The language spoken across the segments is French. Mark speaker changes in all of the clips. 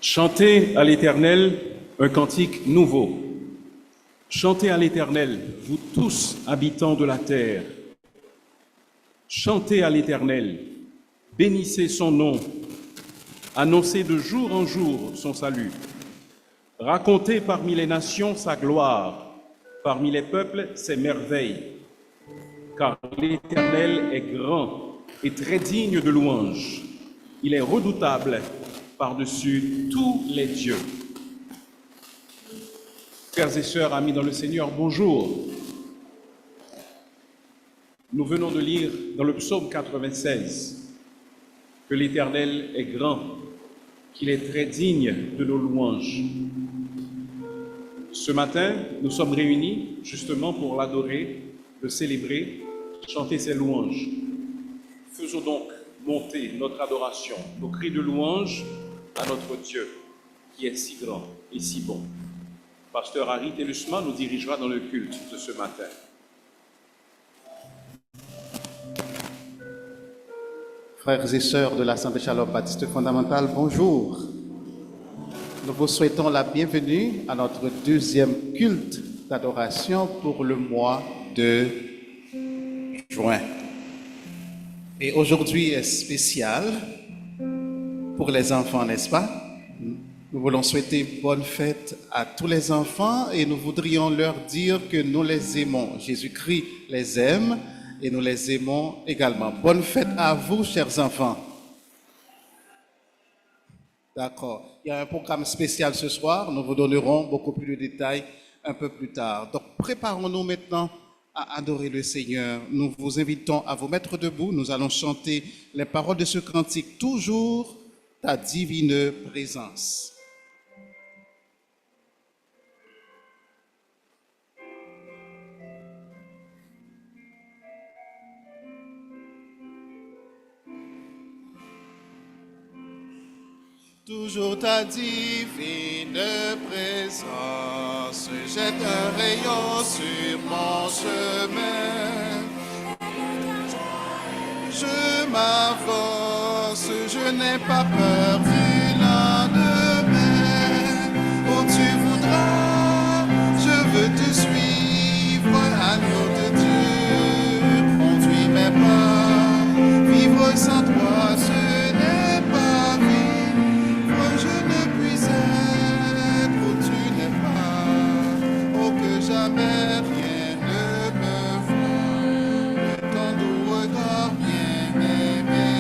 Speaker 1: Chantez à l'Éternel un cantique nouveau. Chantez à l'Éternel, vous tous habitants de la terre. Chantez à l'Éternel, bénissez son nom, annoncez de jour en jour son salut. Racontez parmi les nations sa gloire, parmi les peuples ses merveilles. Car l'Éternel est grand et très digne de louange. Il est redoutable par-dessus tous les dieux. Frères et sœurs, amis dans le Seigneur, bonjour. Nous venons de lire dans le psaume 96 que l'Éternel est grand, qu'il est très digne de nos louanges. Ce matin, nous sommes réunis justement pour l'adorer, le célébrer, chanter ses louanges. Faisons donc monter notre adoration, nos cris de louange à notre Dieu, qui est si grand et si bon. Pasteur Harry Tellusma nous dirigera dans le culte de ce matin.
Speaker 2: Frères et sœurs de l'Assemblée Shalom Baptiste Fondamentale, bonjour. Nous vous souhaitons la bienvenue à notre deuxième culte d'adoration pour le mois de juin. Et aujourd'hui est spécial pour les enfants, n'est-ce pas? Nous voulons souhaiter bonne fête à tous les enfants et nous voudrions leur dire que nous les aimons. Jésus-Christ les aime et nous les aimons également. Bonne fête à vous, chers enfants. D'accord. Il y a un programme spécial ce soir. Nous vous donnerons beaucoup plus de détails un peu plus tard. Donc, préparons-nous maintenant à adorer le Seigneur. Nous vous invitons à vous mettre debout. Nous allons chanter les paroles de ce cantique. Toujours ta divine présence. Toujours ta divine présence jette un rayon sur mon chemin. Je m'avance, je n'ai pas peur du lendemain. Où tu voudras, je veux te suivre, agneau de Dieu. Conduis mes pas, vivre sans toi, ce n'est pas vivre. Je ne puis être où tu n'es pas. Oh, que jamais rien ne me voie. Ton doux regard bien aimé,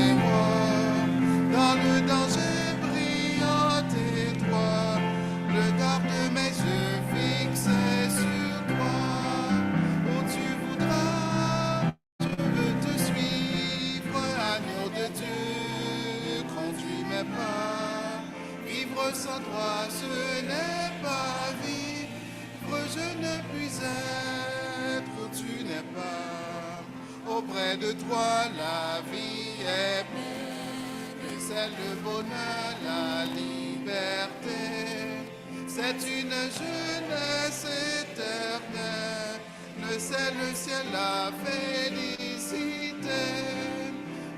Speaker 2: dans le danger brillant étroit, le garde de mes yeux fixés sur toi. Où tu voudras, je veux te suivre, agneau de Dieu, conduis mes pas. Vivre sans toi, ce n'est pas vivre, je ne puis être où tu n'es pas. Auprès de toi, la vie est belle, c'est le bonheur, la liberté. C'est une jeunesse éternelle, le ciel, la félicité.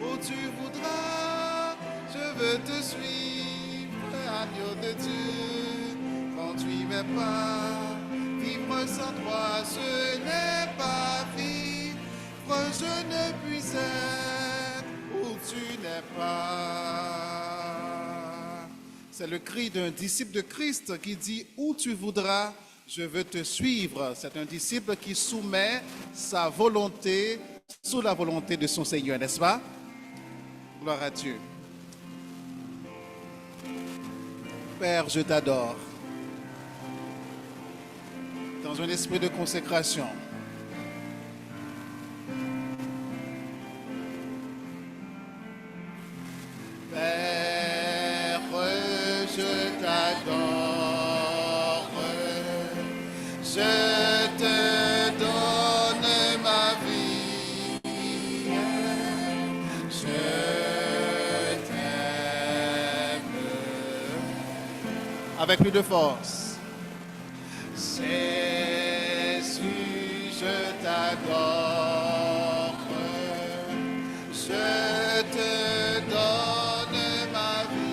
Speaker 2: Où tu voudras, je veux te suivre, agneau de Dieu, conduis mes pas. Vivre sans toi, ce n'est pas vivre, je ne puis être où tu n'es pas. C'est le cri d'un disciple de Christ qui dit « Où tu voudras, je veux te suivre ». C'est un disciple qui soumet sa volonté sous la volonté de son Seigneur, n'est-ce pas? Gloire à Dieu. Père, je t'adore. Dans un esprit de consécration. Père, je t'adore, je te donne ma vie, je t'aime. Avec plus de force. Jésus, je t'adore, je te donne ma vie.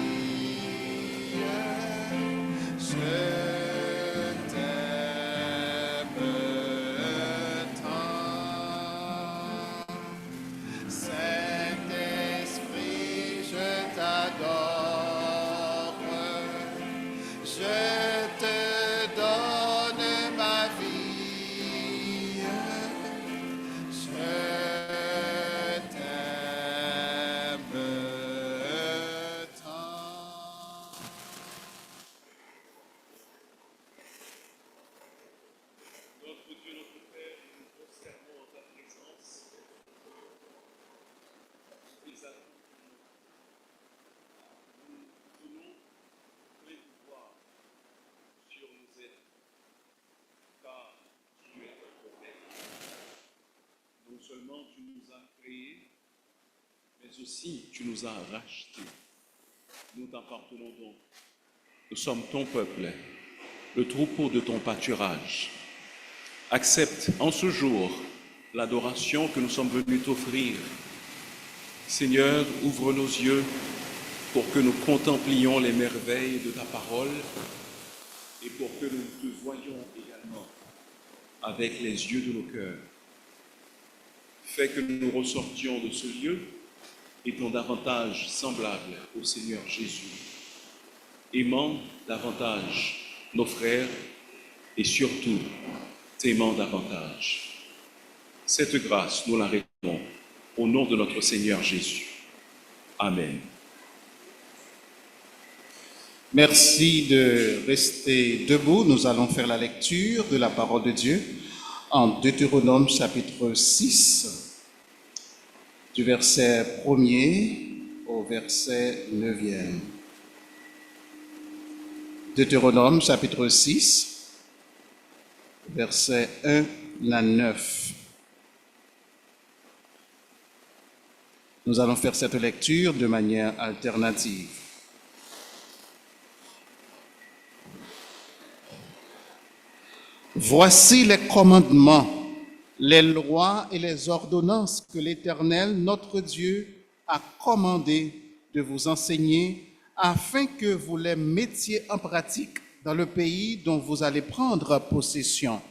Speaker 1: mais aussi tu nous as rachetés. Nous t'appartenons donc. Nous sommes ton peuple, le troupeau de ton pâturage. Accepte en ce jour l'adoration que nous sommes venus t'offrir. Seigneur, ouvre nos yeux pour que nous contemplions les merveilles de ta parole et pour que nous te voyions également avec les yeux de nos cœurs. Fais que nous ressortions de ce lieu étant davantage semblables au Seigneur Jésus, aimant davantage nos frères et surtout t'aimant davantage. Cette grâce, nous la réclamons au nom de notre Seigneur Jésus. Amen.
Speaker 2: Merci de rester debout. Nous allons faire la lecture de la parole de Dieu en Deutéronome chapitre 6, du verset 1er au verset 9e. Deutéronome chapitre 6, verset 1 à 9. Nous allons faire cette lecture de manière alternative. Voici les commandements, les lois et les ordonnances que l'Éternel, notre Dieu, a commandé de vous enseigner afin que vous les mettiez en pratique dans le pays dont vous allez prendre possession.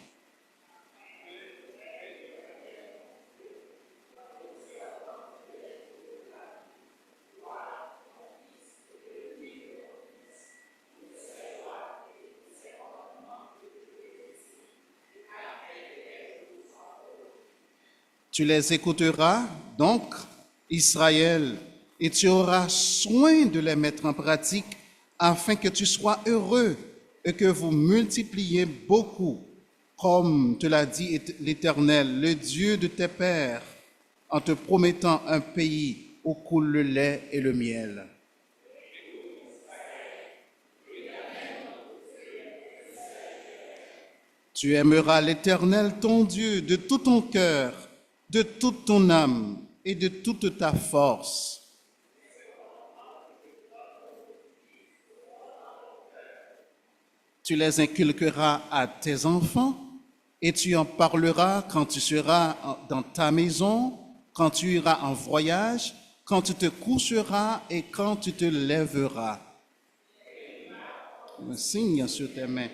Speaker 2: Tu les écouteras donc, Israël, et tu auras soin de les mettre en pratique afin que tu sois heureux et que vous multipliez beaucoup, comme te l'a dit l'Éternel, le Dieu de tes pères, en te promettant un pays où coule le lait et le miel. Tu aimeras l'Éternel, ton Dieu, de tout ton cœur, de toute ton âme et de toute ta force. Tu les inculqueras à tes enfants et tu en parleras quand tu seras dans ta maison, quand tu iras en voyage, quand tu te coucheras et quand tu te lèveras. Un signe sur tes mains,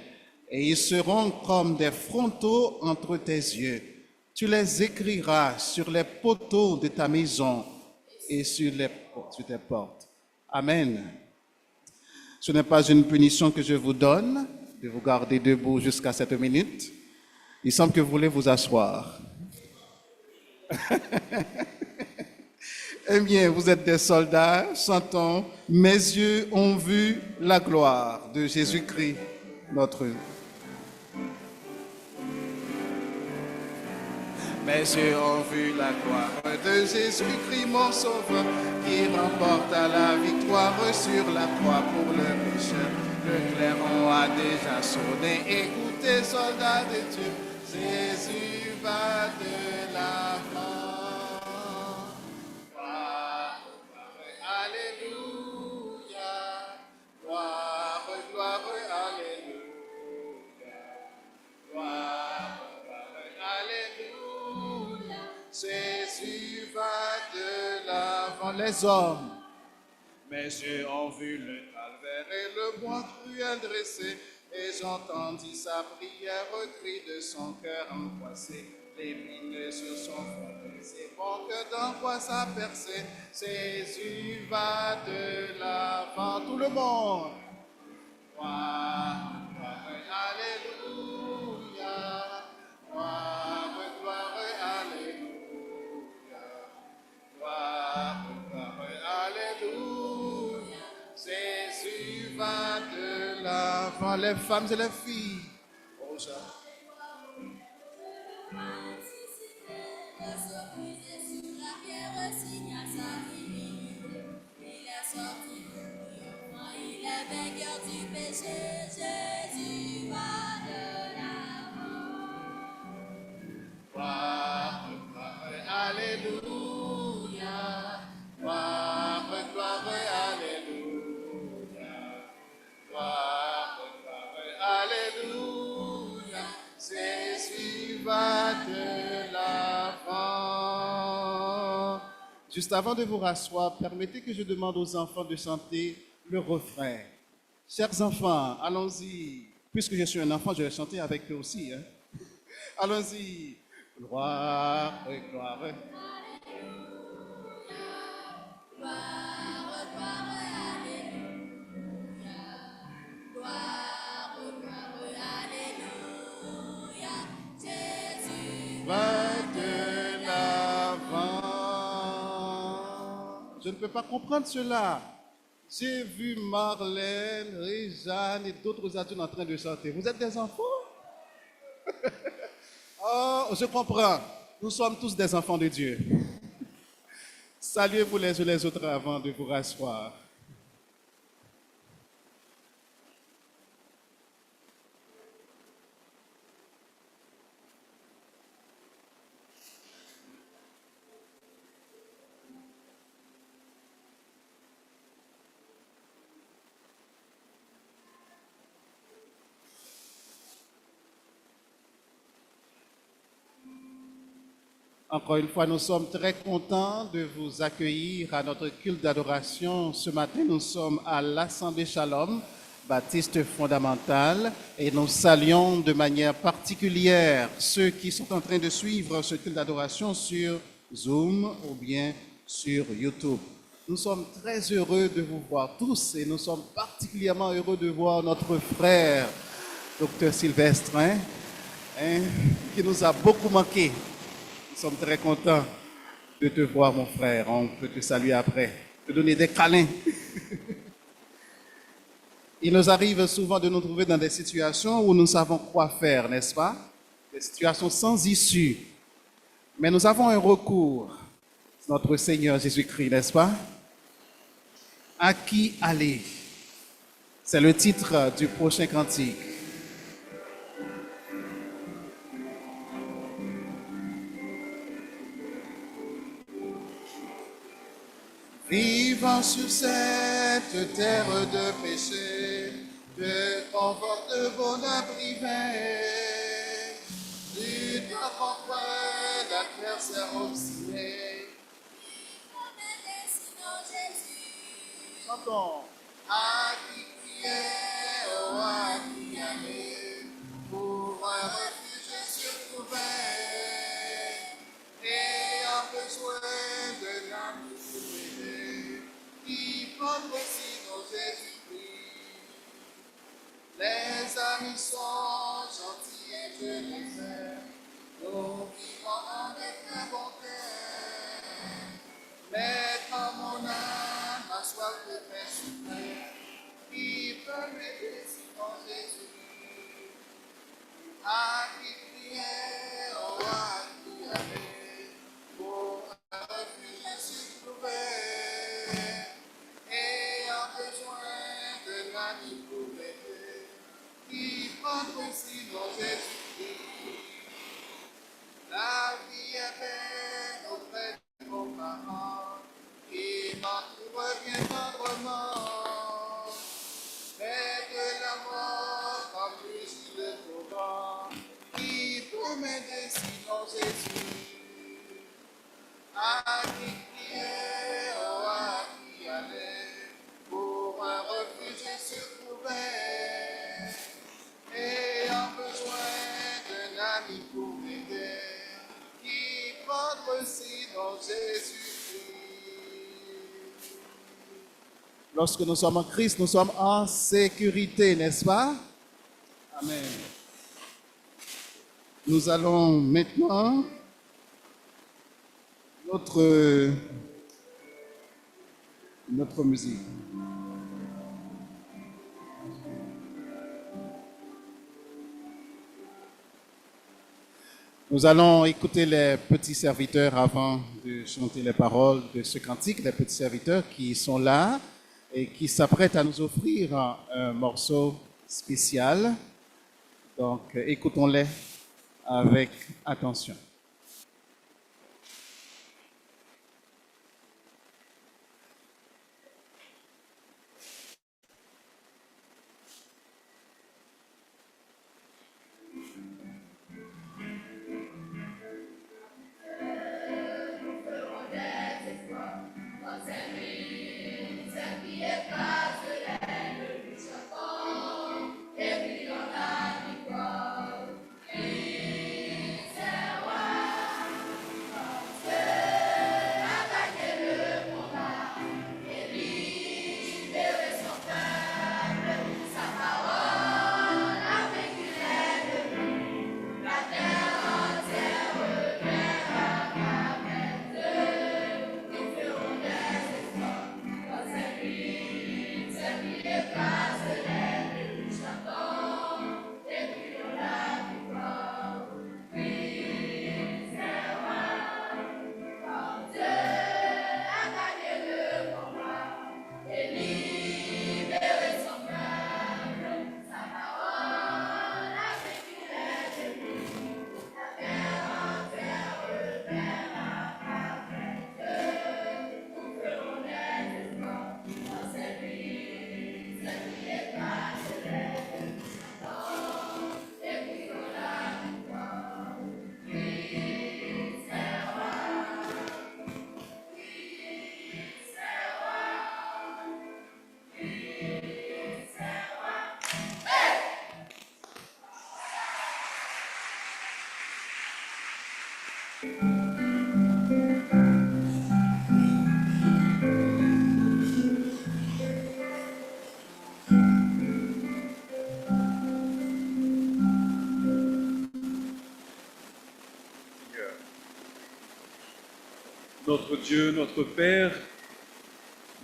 Speaker 2: et ils seront comme des frontaux entre tes yeux. Tu les écriras sur les poteaux de ta maison et sur tes portes. Amen. Ce n'est pas une punition que je vous donne de vous garder debout jusqu'à cette minute. Il semble que vous voulez vous asseoir. Eh bien, vous êtes des soldats, chantons « Mes yeux ont vu la gloire de Jésus-Christ, notre Dieu. » Mes yeux ont vu la gloire de Jésus-Christ, mon sauveur, qui remporte la victoire sur la croix pour le pécheur. Le clairon a déjà sonné, écoutez, soldats de Dieu, Jésus va de l'avant. Gloire, gloire, alléluia, gloire, gloire, alléluia, gloire, gloire, alléluia. Jésus va de l'avant. Les hommes, mes yeux ont vu le calvaire et le bois cruel dressé, et j'entendis sa prière, cri de son cœur angoissé, l'épine sur son front, c'est bon que d'angoisse a percé. Jésus va de l'avant. Tout le monde. Gloire, gloire, alléluia, gloire, gloire, alléluia, gloire, gloire, alléluia. Jésus va de l'avant. Les femmes et les filles. Oh, ça.
Speaker 3: Jésus va de l'avant.
Speaker 2: Gloire, gloire, alléluia, gloire, Juste avant de vous rasseoir, permettez que je demande aux enfants de chanter le refrain. Chers enfants, allons-y. Puisque je suis un enfant, je vais chanter avec eux aussi. Hein. Allons-y. Gloire, gloire.
Speaker 3: Gloire, gloire, alléluia. Gloire, gloire, alléluia. Jésus
Speaker 2: Va de l'avant. Je ne peux pas comprendre cela. J'ai vu Marlène, Réjeanne et d'autres adultes en train de chanter. Vous êtes des enfants? Oh, je comprends. Nous sommes tous des enfants de Dieu. Saluez-vous les uns les autres avant de vous rasseoir. Encore une fois, nous sommes très contents de vous accueillir à notre culte d'adoration. Ce matin, nous sommes à l'Assemblée Shalom, Baptiste fondamental, et nous saluons de manière particulière ceux qui sont en train de suivre ce culte d'adoration sur Zoom ou bien sur YouTube. Nous sommes très heureux de vous voir tous et nous sommes particulièrement heureux de voir notre frère, Dr Sylvestre, qui nous a beaucoup manqué. Nous sommes très contents de te voir, mon frère. On peut te saluer après, te donner des câlins. Il nous arrive souvent de nous trouver dans des situations où nous savons quoi faire, n'est-ce pas? Des situations sans issue. Mais nous avons un recours, notre Seigneur Jésus-Christ, n'est-ce pas? À qui aller? C'est le titre du prochain cantique. Vivant sur cette terre de péché, de confort de bonheur privé, lutte contre l'adversaire obstiné. Chantons. À qui crier, oh à qui aller, pour un refuge sûr trouvé, ayant besoin de l'âme souillée, qui porte aussi nos Jésus-Christ. Les amis sont gentils et je les aime, nous vivons en très bon cœur. Mais quand mon âme a soif de paix suprême, qui peut m'aider sinon Jésus? À qui crier, oh à qui aller, pour un refuge se trouver, ayant besoin de l'ami pour m'aider, qui prendre sinon Jésus-Christ. La vie est belle auprès de vos parents, qui m'entourent bien tendrement, mais de la mort comme lui le torrent, qui peut m'aider sinon Jésus? À qui crier, oh à qui aller, pour un refuge se trouver, ayant besoin d'un ami pour m'aider, qui porte sinon Jésus-Christ. Lorsque nous sommes en Christ, nous sommes en sécurité, n'est-ce pas? Amen. Nous allons maintenant notre musique. Nous allons écouter les petits serviteurs avant de chanter les paroles de ce cantique, les petits serviteurs qui sont là et qui s'apprêtent à nous offrir un morceau spécial. Donc, écoutons-les avec attention.
Speaker 1: Notre Dieu, notre Père,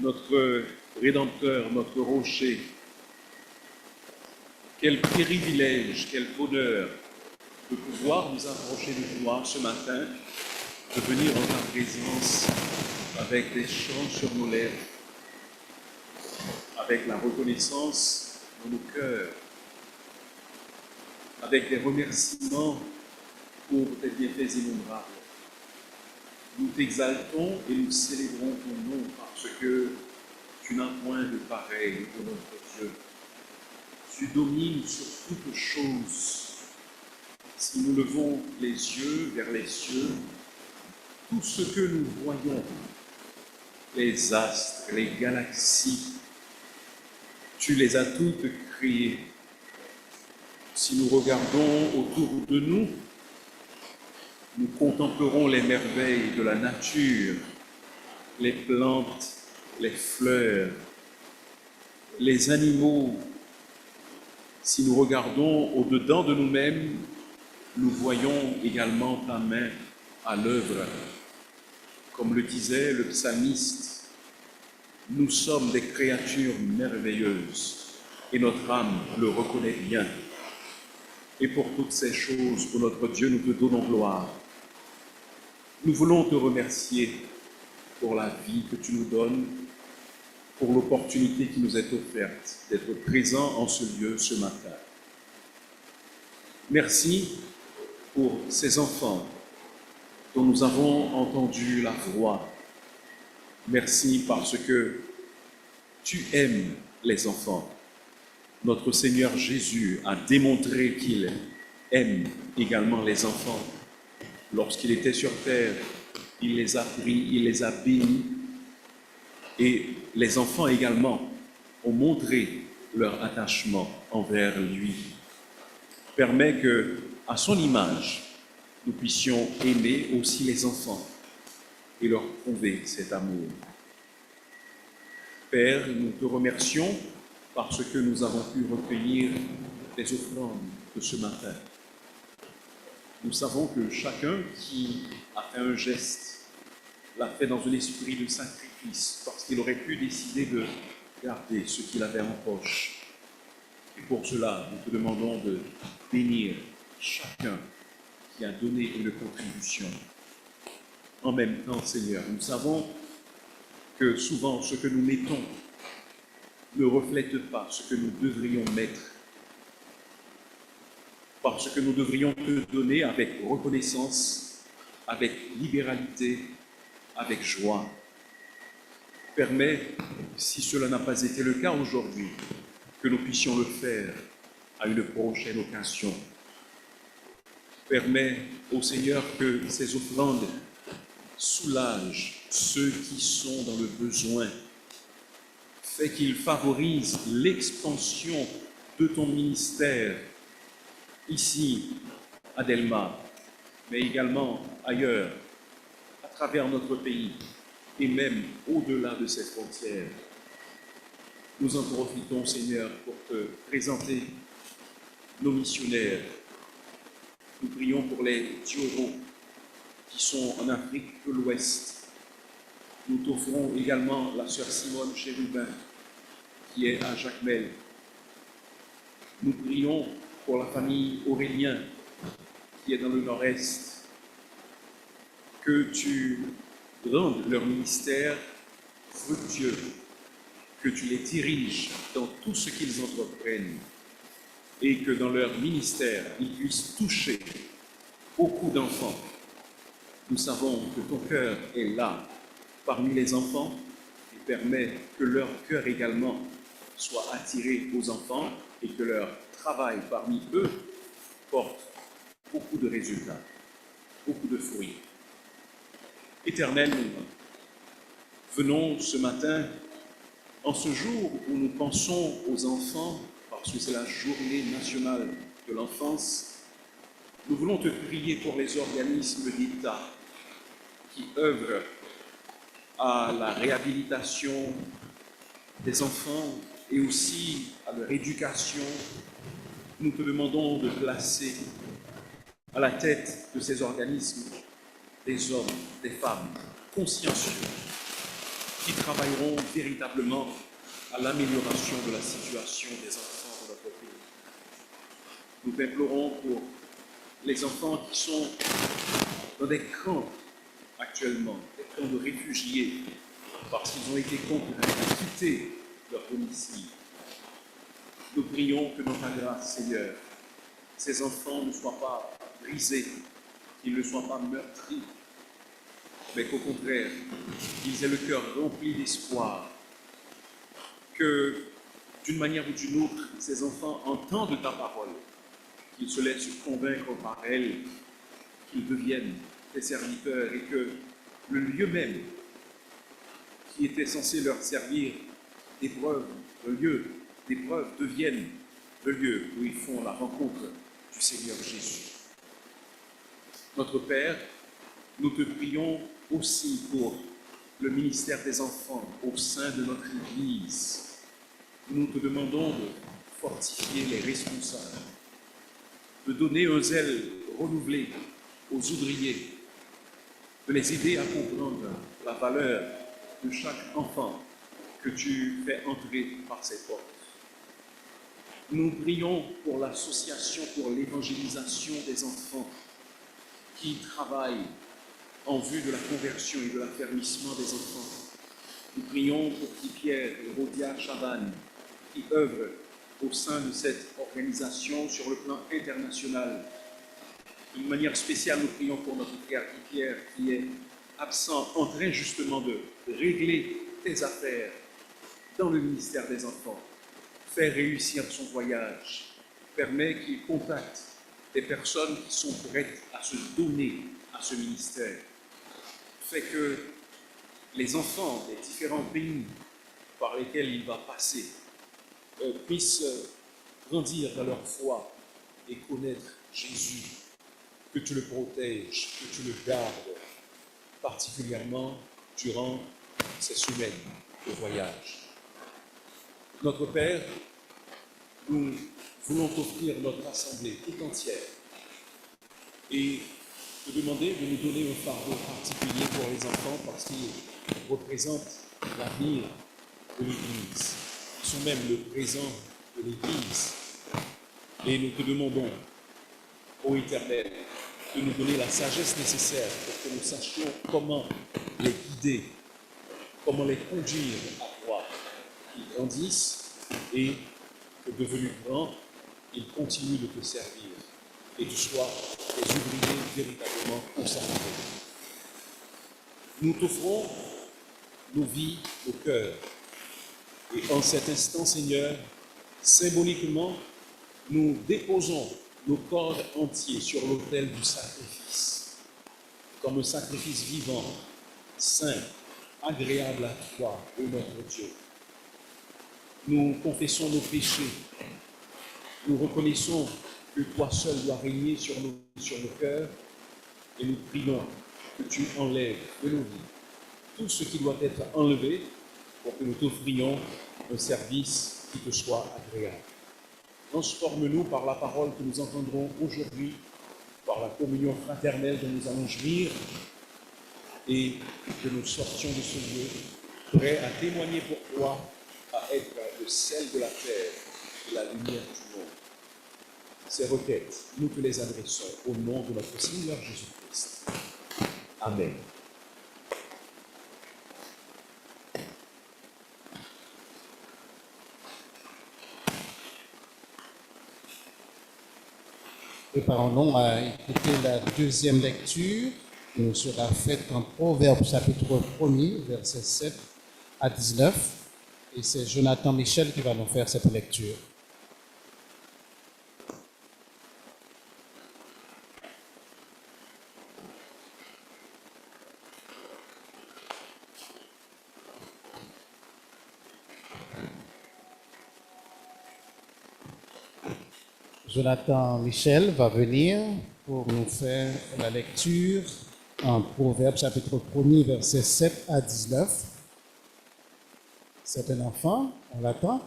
Speaker 1: notre Rédempteur, notre rocher, quel privilège, quel bonheur de pouvoir nous approcher de toi ce matin, de venir en ta présence avec des chants sur nos lèvres, avec la reconnaissance dans nos cœurs, avec des remerciements pour tes bienfaits innombrables. Nous t'exaltons et nous célébrons ton nom parce que tu n'as point de pareil, ô notre Dieu. Tu domines sur toutes choses. Si nous levons les yeux vers les cieux, tout ce que nous voyons, les astres, les galaxies, tu les as toutes créées. Si nous regardons autour de nous, nous contemplerons les merveilles de la nature, les plantes, les fleurs, les animaux. Si nous regardons au-dedans de nous-mêmes, nous voyons également ta main à l'œuvre. Comme le disait le psalmiste, nous sommes des créatures merveilleuses et notre âme le reconnaît bien. Et pour toutes ces choses, pour notre Dieu, nous te donnons gloire. Nous voulons te remercier pour la vie que tu nous donnes, pour l'opportunité qui nous est offerte d'être présents en ce lieu ce matin. Merci pour ces enfants dont nous avons entendu la voix. Merci parce que tu aimes les enfants. Notre Seigneur Jésus a démontré qu'il aime également les enfants. Lorsqu'il était sur terre, il les a pris, il les a bénis. Et les enfants également ont montré leur attachement envers lui. Permet que, à son image, nous puissions aimer aussi les enfants et leur prouver cet amour. Père, nous te remercions parce que nous avons pu recueillir les offrandes de ce matin. Nous savons que chacun qui a fait un geste l'a fait dans un esprit de sacrifice, parce qu'il aurait pu décider de garder ce qu'il avait en poche. Et pour cela, nous te demandons de bénir chacun qui a donné une contribution. En même temps, Seigneur, nous savons que souvent ce que nous mettons ne reflète pas ce que nous devrions mettre, parce que nous devrions te donner avec reconnaissance, avec libéralité, avec joie. Permets, si cela n'a pas été le cas aujourd'hui, que nous puissions le faire à une prochaine occasion. Permets au Seigneur que ces offrandes soulagent ceux qui sont dans le besoin, Fais qu'il favorise l'expansion de ton ministère ici à Delma, mais également ailleurs, à travers notre pays et même au-delà de ses frontières. Nous en profitons, Seigneur, pour te présenter nos missionnaires. Nous prions pour les Dioro qui sont en Afrique de l'Ouest. Nous t'offrons également la sœur Simone Chérubin qui est à Jacmel. Nous prions pour la famille Aurélien qui est dans le Nord-Est. Que tu rendes leur ministère fructueux, que tu les diriges dans tout ce qu'ils entreprennent et que dans leur ministère, ils puissent toucher beaucoup d'enfants. Nous savons que ton cœur est là, parmi les enfants, et permet que leur cœur également soit attiré aux enfants et que leur travail parmi eux porte beaucoup de résultats, beaucoup de fruits. Éternel, nous venons ce matin, en ce jour où nous pensons aux enfants, parce que c'est la journée nationale de l'enfance, nous voulons te prier pour les organismes d'État qui œuvrent à la réhabilitation des enfants et aussi à leur éducation. Nous te demandons de placer à la tête de ces organismes des hommes, des femmes consciencieux qui travailleront véritablement à l'amélioration de la situation des enfants de notre pays. Nous t'implorons pour les enfants qui sont dans des camps actuellement, des camps de réfugiés, parce qu'ils ont été contraints à quitter leur domicile. Nous prions que dans ta grâce, Seigneur, ces enfants ne soient pas brisés, qu'ils ne soient pas meurtris, mais qu'au contraire, qu'ils aient le cœur rempli d'espoir, que d'une manière ou d'une autre, ces enfants entendent ta parole, qu'ils se laissent convaincre par elle, qu'ils deviennent tes serviteurs et que le lieu même qui était censé leur servir d'épreuve, le lieu d'épreuve devienne le lieu où ils font la rencontre du Seigneur Jésus. Notre Père, nous te prions aussi pour le ministère des enfants au sein de notre Église. Nous te demandons de fortifier les responsables, de donner un zèle renouvelé aux ouvriers, de les aider à comprendre la valeur de chaque enfant que tu fais entrer par ces portes. Nous prions pour l'association pour l'évangélisation des enfants qui travaille en vue de la conversion et de l'affermissement des enfants. Nous prions pour Pierre et Rodia Chaban qui œuvrent au sein de cette organisation sur le plan international. D'une manière spéciale, nous prions pour notre frère Pierre qui est absent, en train justement de régler tes affaires dans le ministère des enfants. Fais réussir son voyage, permet qu'il contacte des personnes qui sont prêtes à se donner à ce ministère. Fait que les enfants des différents pays par lesquels il va passer puissent grandir dans leur foi et connaître Jésus, que tu le protèges, que tu le gardes, particulièrement durant ces semaines de voyage. Notre Père, nous voulons t'offrir notre assemblée tout entière et te demander de nous donner un fardeau particulier pour les enfants parce qu'ils représentent l'avenir de l'Église. Ils sont même le présent de l'Église. Et nous te demandons, ô Éternel, de nous donner la sagesse nécessaire pour que nous sachions comment les guider, comment les conduire à toi. Qu'ils grandissent et que devenus grands, ils continuent de te servir et tu sois des ouvriers véritablement consacrés. Nous t'offrons nos vies, nos cœurs. Et en cet instant, Seigneur, symboliquement, nous déposons nos corps entiers sur l'autel du sacrifice, comme un sacrifice vivant, saint, agréable à toi, ô notre Dieu.
Speaker 4: nous confessons nos péchés, nous reconnaissons que toi seul dois régner sur nos cœurs et nous prions que tu enlèves de nos vies tout ce qui doit être enlevé pour que nous t'offrions un service qui te soit agréable. Transforme-nous par la parole que nous entendrons aujourd'hui, par la communion fraternelle dont nous allons jouir, et que nous sortions de ce lieu prêts à témoigner pour toi, à être le sel de la terre et la lumière du monde. Ces requêtes, nous te les adressons au nom de notre Seigneur Jésus-Christ. Amen.
Speaker 5: Préparons-nous à écouter la deuxième lecture qui nous sera faite en Proverbes chapitre 1er, versets 7 à 19. Et c'est Jonathan Michel qui va nous faire cette lecture. Jonathan Michel va venir pour nous faire la lecture en Proverbes chapitre 1er, versets 7 à 19. C'est un enfant, on l'attend.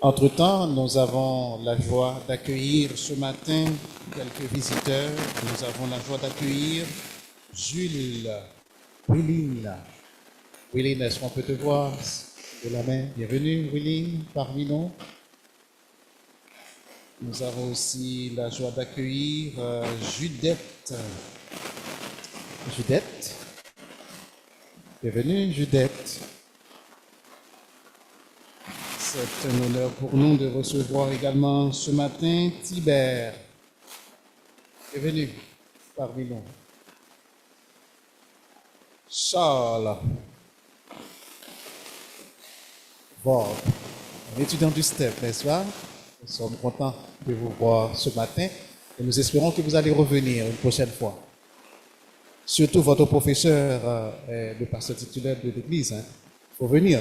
Speaker 5: Entre-temps, nous avons la joie d'accueillir ce matin quelques visiteurs. Nous avons la joie d'accueillir Jules, Willine. Willine, est-ce qu'on peut te voir de la main? Bienvenue, Willine, parmi nous. Nous avons aussi la joie d'accueillir Judette. Judette. Bienvenue, Judette. C'est un honneur pour nous de recevoir également ce matin Tibère. Bienvenue parmi nous. Charles. Bob, un étudiant du STEP, n'est-ce pas? Nous sommes contents de vous voir ce matin et nous espérons que vous allez revenir une prochaine fois. Surtout votre professeur est le pasteur titulaire de l'église. Il faut venir.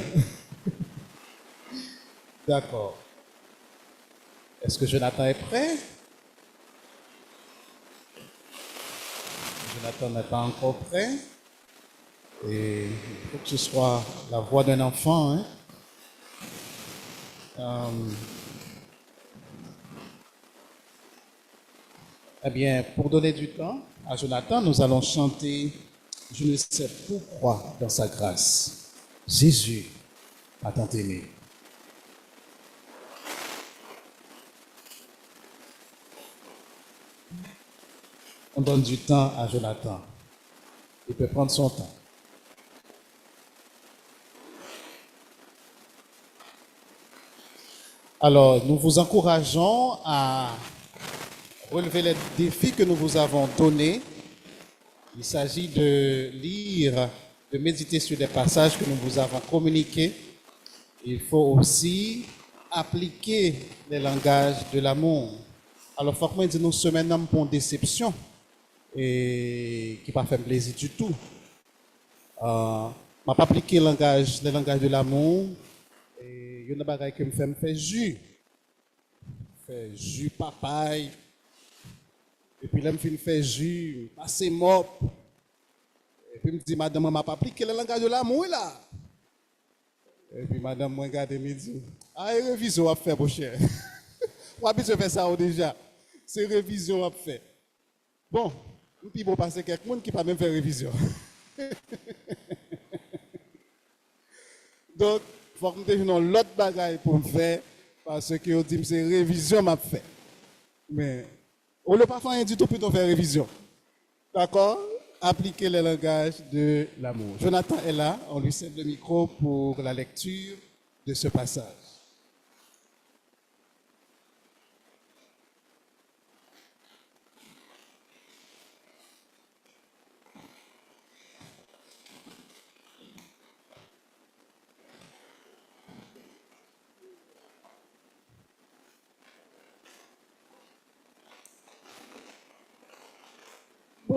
Speaker 5: D'accord. Est-ce que Jonathan est prêt? Jonathan n'est pas encore prêt. Et il faut que ce soit la voix d'un enfant. Eh bien, pour donner du temps à Jonathan, nous allons chanter « Je ne sais pourquoi dans sa grâce, Jésus a tant aimé ». On donne du temps à Jonathan. Il peut prendre son temps. Alors, nous vous encourageons à relever les défis que nous vous avons donnés. Il s'agit de lire, de méditer sur les passages que nous vous avons communiqués. Il faut aussi appliquer les langages de l'amour. Alors, forcément, nous semaine pour une déception et qui n'a pas fait plaisir du tout. Je n'ai pas appliqué les langages de l'amour. Et il y a des choses qui me fait jus. Fait jus papaye. Et puis là, je me fais jus, passer mop. Et puis, je me dis, madame, je n'ai pas appliqué le langage de l'amour là. Et puis, madame, je regarde et me dit, ah, et révision à faire, mon cher. Moi, je fais ça déjà. C'est révision à faire. Bon, puis bon, parce que quelqu'un qui ne peut même faire révision. Donc, il faut que je fasse l'autre bagaille pour me faire, parce que on dit que c'est révision m'a fait. Mais, on ne peut pas faire rien du tout pour faire révision. D'accord? Appliquer le langage de l'amour. Jonathan est là, on lui cède le micro pour la lecture de ce passage.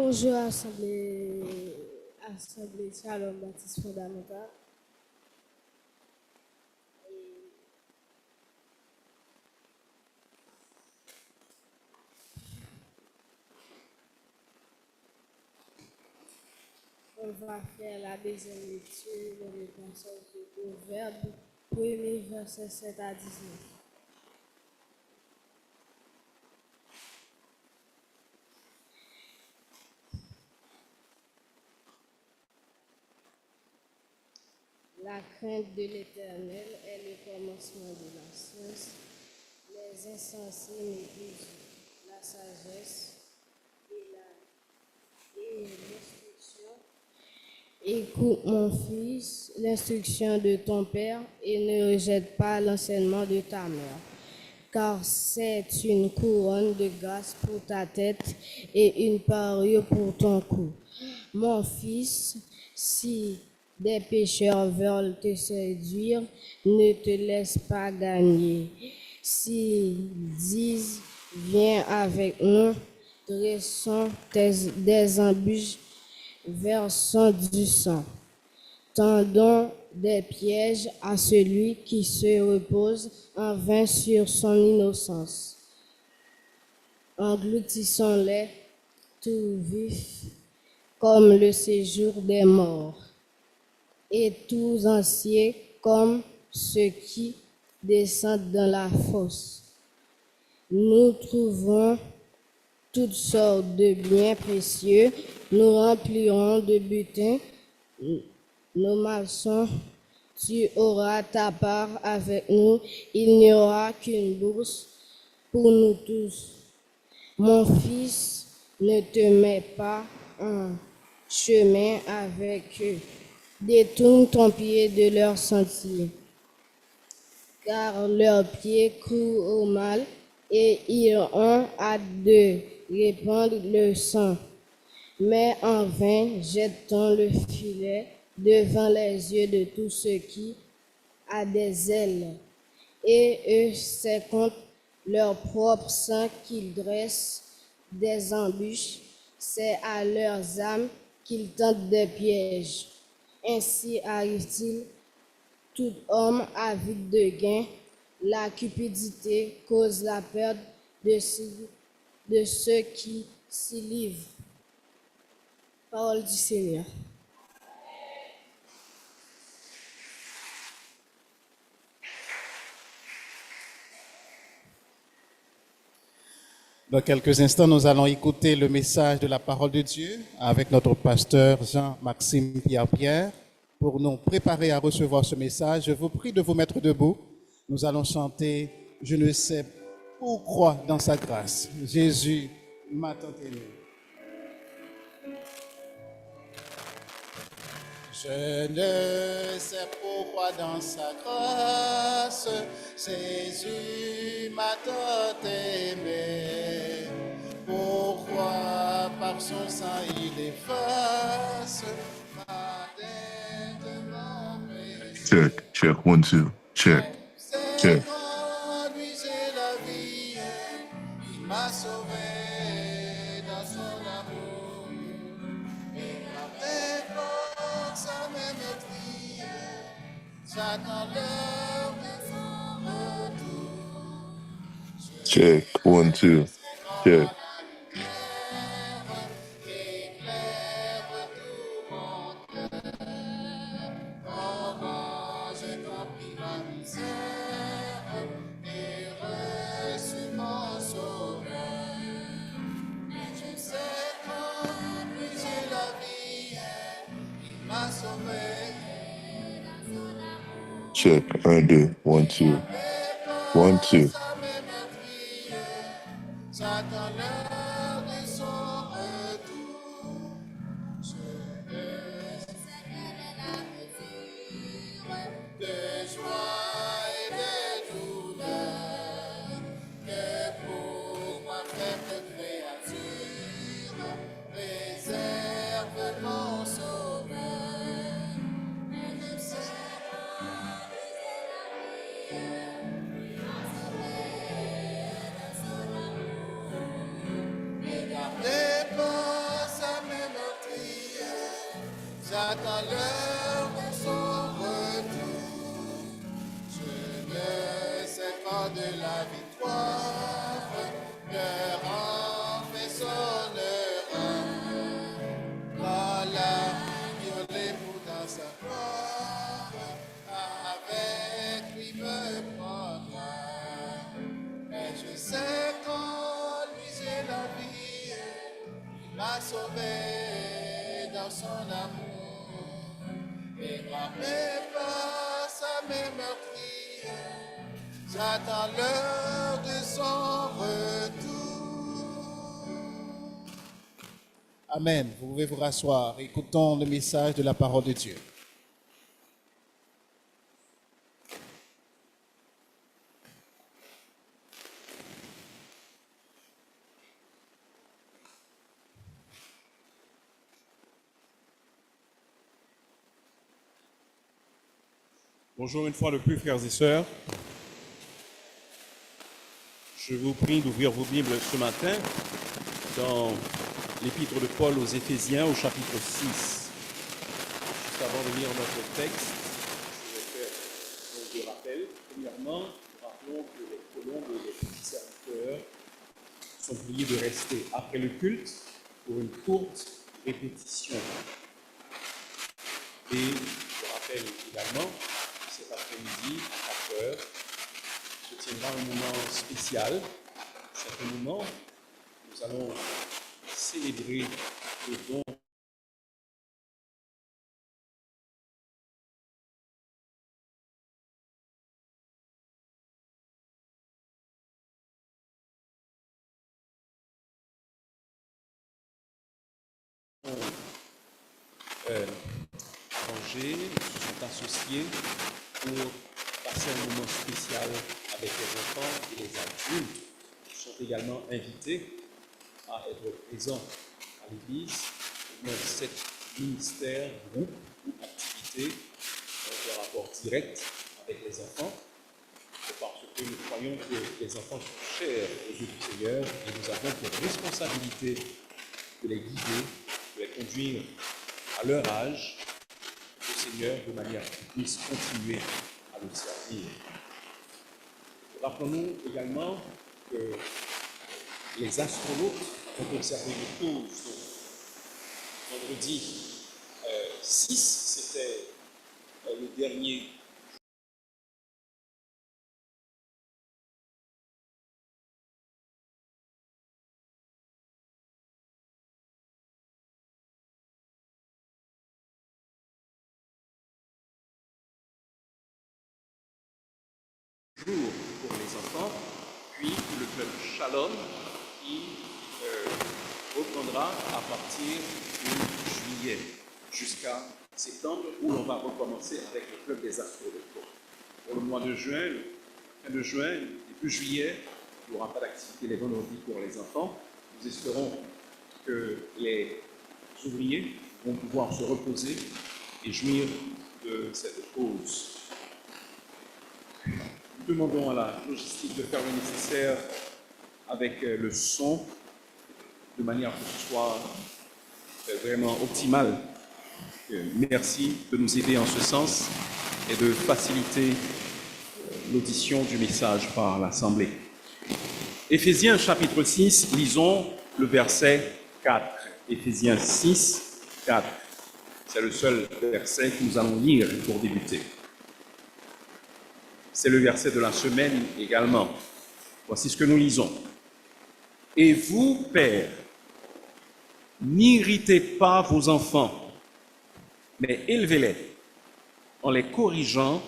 Speaker 6: Bonjour, Assemblée Shalom Baptiste Fondamental. On va faire la deuxième lecture dans le passage de Proverbe, premier verset 7 à 19. La crainte de l'Éternel est le commencement de la science. Les insensés méprisent la sagesse et l'instruction. Écoute, mon fils, l'instruction de ton père et ne rejette pas l'enseignement de ta mère, car c'est une couronne de grâce pour ta tête et une parure pour ton cou. Mon fils, si des pécheurs veulent te séduire, ne te laisse pas gagner. S'ils disent, viens avec nous, dressons des embûches, versons du sang. Tendons des pièges à celui qui se repose en vain sur son innocence. Engloutissons-les tout vifs comme le séjour des morts, et tous anciens comme ceux qui descendent dans la fosse. Nous trouvons toutes sortes de biens précieux, nous remplirons de butin nos maçons. Tu auras ta part avec nous, il n'y aura qu'une bourse pour nous tous. Mon fils, ne te mets pas en chemin avec eux. Détourne ton pied de leurs sentiers, car leurs pieds courent au mal et ils ont hâte de répandre le sang. Mais en vain, jette-t-on le filet devant les yeux de tous ceux qui ont des ailes. Et eux, c'est contre leur propre sang qu'ils dressent des embûches, c'est à leurs âmes qu'ils tentent des pièges. Ainsi arrive-t-il, tout homme avide de gain, la cupidité cause la perte de ceux qui s'y livrent. Parole du Seigneur.
Speaker 5: Dans quelques instants, nous allons écouter le message de la parole de Dieu avec notre pasteur Jean-Maxime Pierre. Pour nous préparer à recevoir ce message, je vous prie de vous mettre debout. Nous allons chanter « Je ne sais pourquoi dans sa grâce, Jésus m'a tant aimé ». Je ne sais pourquoi dans sa grâce, Jésus m'a tant aimé. Pourquoi par son sang il efface ma dette, mon péché.
Speaker 7: Check, 1, 2, check.
Speaker 5: C'est quand lui j'ai la vie, il m'a sauvé dans son amour. Et avec force à même vie, j'attends l'heure de son retour.
Speaker 7: Check, 1, 2, check.
Speaker 5: Éclaire tout mon cœur. Comment j'ai compris ma misère et reçu mon sauveur. Et je sais quand lui j'ai la vie, il m'a sauvé.
Speaker 7: Check, 1, 2, 1, 2. 1, 2.
Speaker 5: J'attends l'heure de son retour. Je sais quelle est la mesure de joie et de douleur que pour moi faible créature réserve mon sauveur. Et je sais quand lui j'ai la vie, il m'a sauvé de son amour. Regardez
Speaker 2: c'est quand lui j'ai la vie, il m'a sauvé dans son amour. Et frappé par sa main meurtrière, j'attends l'heure de son retour.
Speaker 5: Amen. Vous pouvez vous rasseoir. Écoutons le message de la parole de Dieu.
Speaker 1: Bonjour une fois de plus, frères et sœurs. Je vous prie d'ouvrir vos Bibles ce matin dans l'épître de Paul aux Éphésiens au chapitre 6. Juste avant de lire notre texte, je vais faire donc des rappels. Premièrement, rappelons que les colombes et les petits serviteurs sont priés de rester après le culte pour une courte répétition. Et je rappelle également, cet après-midi, à 4 heures, se tiendra un moment spécial. C'est un moment où nous allons célébrer le don arrangés, se sont associés pour passer un moment spécial avec les enfants et les adultes qui sont également invités à être présents à l'église dans cet ministère, groupe ou activité de rapport direct avec les enfants, parce que nous croyons que les enfants sont chers aux yeux du Seigneur et nous avons pour responsabilité de les guider, de les conduire à leur âge au Seigneur de manière qu'ils puissent continuer à le servir. Rappelons-nous également que les astronautes ont observé les pauses. Vendredi 6, c'était le dernier jour pour les enfants, puis le club Shalom qui reprendra à partir de juillet jusqu'à septembre où on va recommencer avec le club des astronautes. Pour le mois de juin, fin de juin, début juillet, il n'y aura pas d'activité les vendredis pour les enfants. Nous espérons que les ouvriers vont pouvoir se reposer et jouir de cette pause. Nous demandons à la logistique de faire le nécessaire avec le son, de manière que ce soit vraiment optimal. Merci de nous aider en ce sens et de faciliter l'audition du message par l'Assemblée. Éphésiens chapitre 6, lisons le verset 4. Éphésiens 6, 4. C'est le seul verset que nous allons lire pour débuter. C'est le verset de la semaine également. Voici ce que nous lisons. Et vous, pères, n'irritez pas vos enfants, mais élevez-les en les corrigeant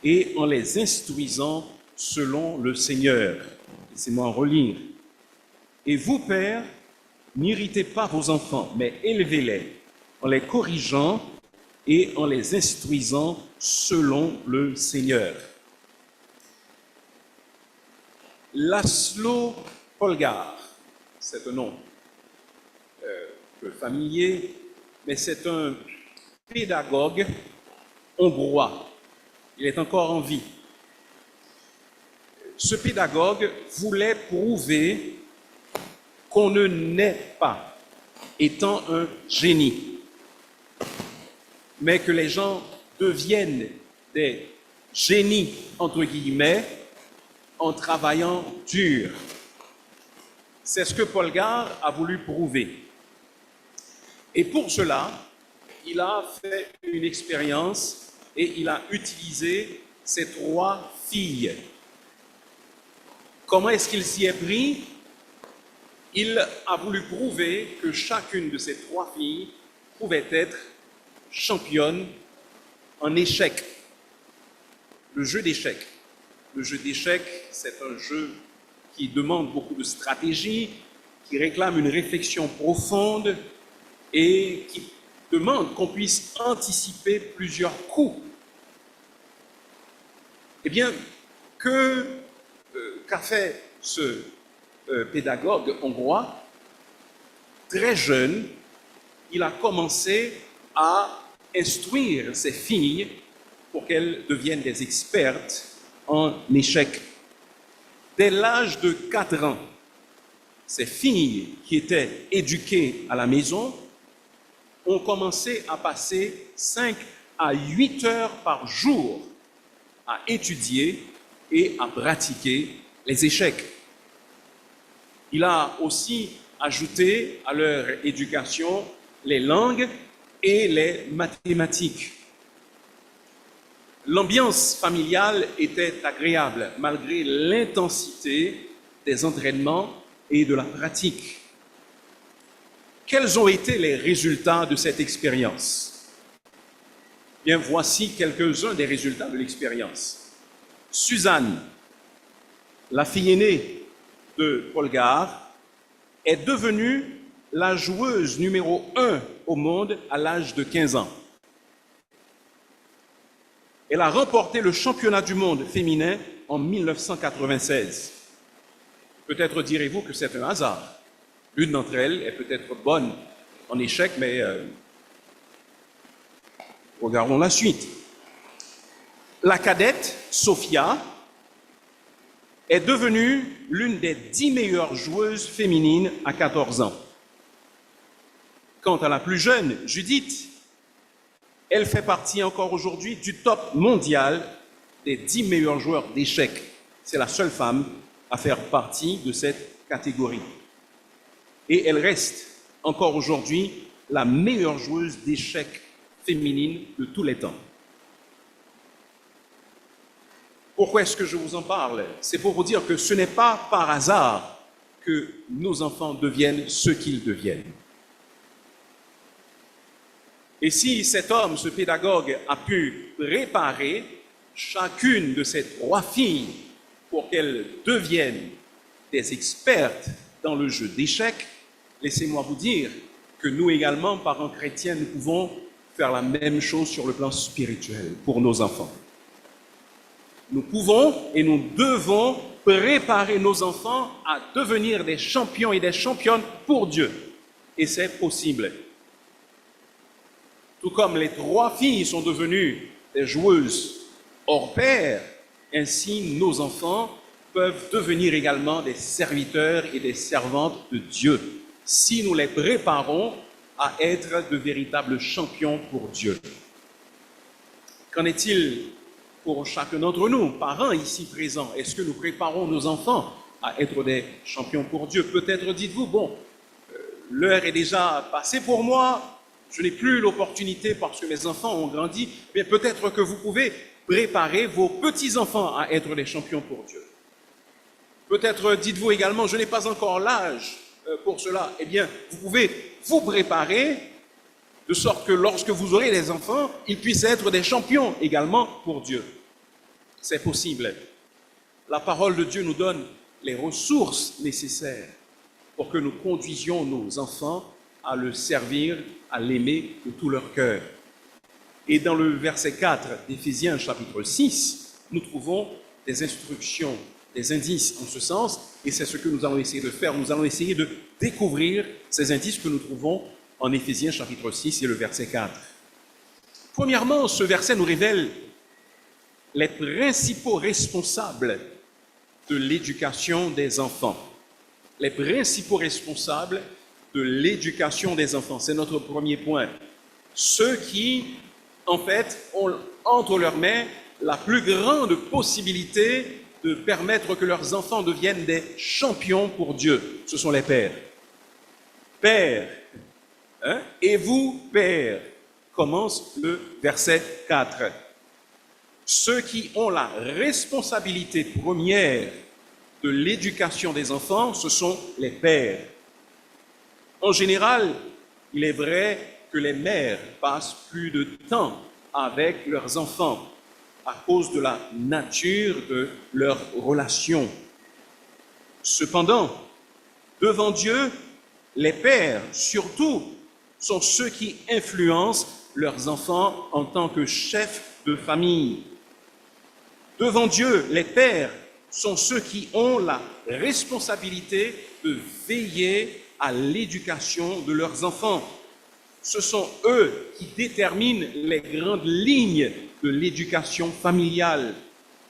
Speaker 1: et en les instruisant selon le Seigneur. Laissez-moi en relire. Et vous, pères, n'irritez pas vos enfants, mais élevez-les en les corrigeant et en les instruisant selon le Seigneur. Laszlo Polgar, c'est un nom peu familier, mais c'est un pédagogue hongrois. Il est encore en vie. Ce pédagogue voulait prouver qu'on ne naît pas étant un génie, mais que les gens deviennent des génies, entre guillemets, en travaillant dur. C'est ce que Polgar a voulu prouver. Et pour cela, il a fait une expérience et il a utilisé ses 3 filles Comment est-ce qu'il s'y est pris? Il a voulu prouver que chacune de ces 3 filles pouvait être championne en échecs. Le jeu d'échecs. Le jeu d'échecs, c'est un jeu qui demande beaucoup de stratégie, qui réclame une réflexion profonde et qui demande qu'on puisse anticiper plusieurs coups. Eh bien, qu'a fait ce pédagogue hongrois? Très jeune, il a commencé à instruire ses filles pour qu'elles deviennent des expertes en échecs. Dès l'âge de 4 ans, ces filles qui étaient éduquées à la maison ont commencé à passer 5 à 8 heures par jour à étudier et à pratiquer les échecs. Il a aussi ajouté à leur éducation les langues et les mathématiques. L'ambiance familiale était agréable malgré l'intensité des entraînements et de la pratique. Quels ont été les résultats de cette expérience? Bien, voici quelques-uns des résultats de l'expérience. Suzanne, la fille aînée de Polgar, est devenue la joueuse numéro 1 au monde à l'âge de 15 ans. Elle a remporté le championnat du monde féminin en 1996. Peut-être direz-vous que c'est un hasard. L'une d'entre elles est peut-être bonne en échec, mais regardons la suite. La cadette, Sophia, est devenue l'une des 10 meilleures joueuses féminines à 14 ans. Quant à la plus jeune, Judith, elle fait partie encore aujourd'hui du top mondial des 10 meilleurs joueurs d'échecs. C'est la seule femme à faire partie de cette catégorie. Et elle reste encore aujourd'hui la meilleure joueuse d'échecs féminine de tous les temps. Pourquoi est-ce que je vous en parle? C'est pour vous dire que ce n'est pas par hasard que nos enfants deviennent ce qu'ils deviennent. Et si cet homme, ce pédagogue, a pu préparer chacune de ces 3 filles pour qu'elles deviennent des expertes dans le jeu d'échecs, laissez-moi vous dire que nous également, parents chrétiens, nous pouvons faire la même chose sur le plan spirituel pour nos enfants. Nous pouvons et nous devons préparer nos enfants à devenir des champions et des championnes pour Dieu. Et c'est possible. Tout comme les 3 filles sont devenues des joueuses hors pair, ainsi nos enfants peuvent devenir également des serviteurs et des servantes de Dieu, si nous les préparons à être de véritables champions pour Dieu. Qu'en est-il pour chacun d'entre nous, parents ici présents? Est-ce que nous préparons nos enfants à être des champions pour Dieu? Peut-être dites-vous, bon, l'heure est déjà passée pour moi, je n'ai plus l'opportunité parce que mes enfants ont grandi, mais peut-être que vous pouvez préparer vos petits-enfants à être des champions pour Dieu. Peut-être dites-vous également, je n'ai pas encore l'âge pour cela. Eh bien, vous pouvez vous préparer de sorte que lorsque vous aurez des enfants, ils puissent être des champions également pour Dieu. C'est possible. La parole de Dieu nous donne les ressources nécessaires pour que nous conduisions nos enfants à le servir, à l'aimer de tout leur cœur. Et dans le verset 4 d'Éphésiens chapitre 6, nous trouvons des instructions, des indices en ce sens, et c'est ce que nous allons essayer de faire. Nous allons essayer de découvrir ces indices que nous trouvons en Éphésiens chapitre 6 et le verset 4. Premièrement, ce verset nous révèle les principaux responsables de l'éducation des enfants. Les principaux responsables de l'éducation des enfants. C'est notre premier point. Ceux qui, en fait, ont entre leurs mains la plus grande possibilité de permettre que leurs enfants deviennent des champions pour Dieu. Ce sont les pères. Pères, et vous, pères, commence le verset 4. Ceux qui ont la responsabilité première de l'éducation des enfants, ce sont les pères. En général, il est vrai que les mères passent plus de temps avec leurs enfants à cause de la nature de leur relation. Cependant, devant Dieu, les pères, surtout, sont ceux qui influencent leurs enfants en tant que chefs de famille. Devant Dieu, les pères sont ceux qui ont la responsabilité de veiller à l'éducation de leurs enfants. Ce sont eux qui déterminent les grandes lignes de l'éducation familiale.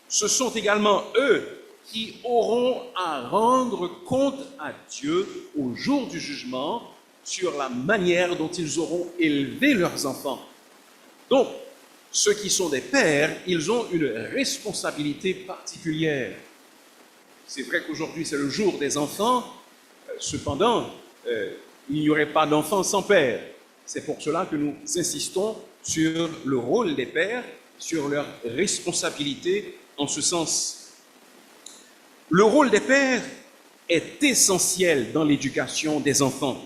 Speaker 1: Ce sont également eux qui auront à rendre compte à Dieu au jour du jugement sur la manière dont ils auront élevé leurs enfants. Donc, ceux qui sont des pères, ils ont une responsabilité particulière. C'est vrai qu'aujourd'hui, c'est le jour des enfants. Cependant, il n'y aurait pas d'enfants sans père. C'est pour cela que nous insistons sur le rôle des pères, sur leur responsabilité en ce sens. Le rôle des pères est essentiel dans l'éducation des enfants.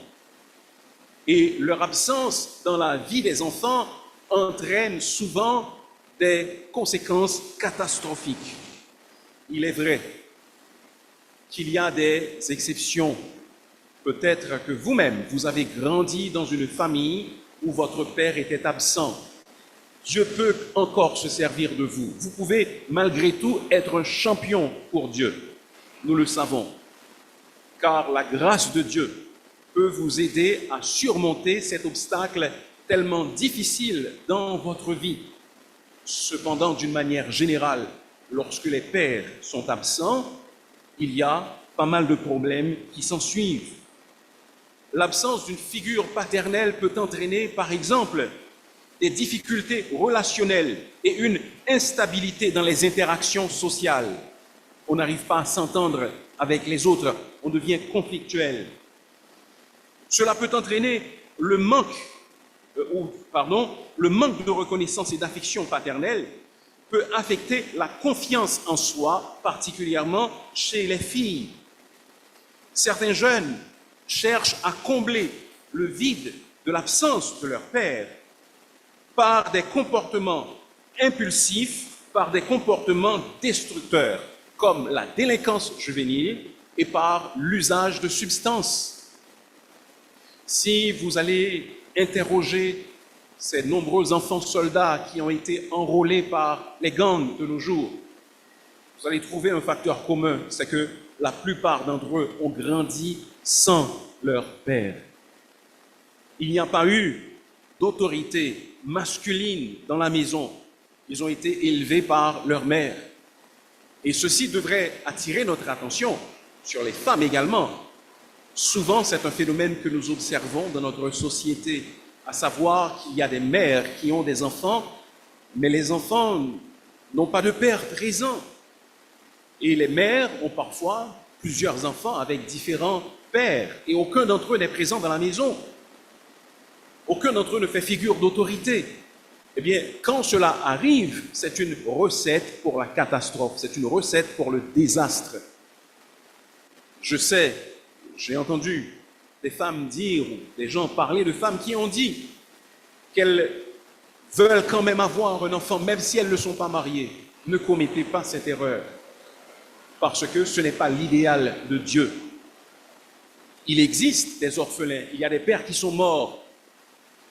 Speaker 1: Et leur absence dans la vie des enfants entraîne souvent des conséquences catastrophiques. Il est vrai qu'il y a des exceptions. Peut-être que vous-même, vous avez grandi dans une famille où votre père était absent. Dieu peut encore se servir de vous. Vous pouvez malgré tout être un champion pour Dieu. Nous le savons. Car la grâce de Dieu peut vous aider à surmonter cet obstacle tellement difficile dans votre vie. Cependant, d'une manière générale, lorsque les pères sont absents, il y a pas mal de problèmes qui s'en suivent. L'absence d'une figure paternelle peut entraîner, par exemple, des difficultés relationnelles et une instabilité dans les interactions sociales. On n'arrive pas à s'entendre avec les autres, on devient conflictuel. Cela peut entraîner le manque de reconnaissance et d'affection paternelle peut affecter la confiance en soi, particulièrement chez les filles. Certains jeunes cherchent à combler le vide de l'absence de leur père par des comportements impulsifs, par des comportements destructeurs, comme la délinquance juvénile et par l'usage de substances. Si vous allez interroger ces nombreux enfants soldats qui ont été enrôlés par les gangs de nos jours, vous allez trouver un facteur commun, c'est que la plupart d'entre eux ont grandi sans leur père. Il n'y a pas eu d'autorité masculine dans la maison. Ils ont été élevés par leur mère. Et ceci devrait attirer notre attention sur les femmes également. Souvent, c'est un phénomène que nous observons dans notre société, à savoir qu'il y a des mères qui ont des enfants, mais les enfants n'ont pas de père présent. Et les mères ont parfois plusieurs enfants avec différents pères, et aucun d'entre eux n'est présent dans la maison. Aucun d'entre eux ne fait figure d'autorité. Eh bien, quand cela arrive, c'est une recette pour la catastrophe, c'est une recette pour le désastre. Je sais, j'ai entendu des femmes dire, ou des gens parler de femmes qui ont dit qu'elles veulent quand même avoir un enfant, même si elles ne sont pas mariées. Ne commettez pas cette erreur, parce que ce n'est pas l'idéal de Dieu. Il existe des orphelins, il y a des pères qui sont morts,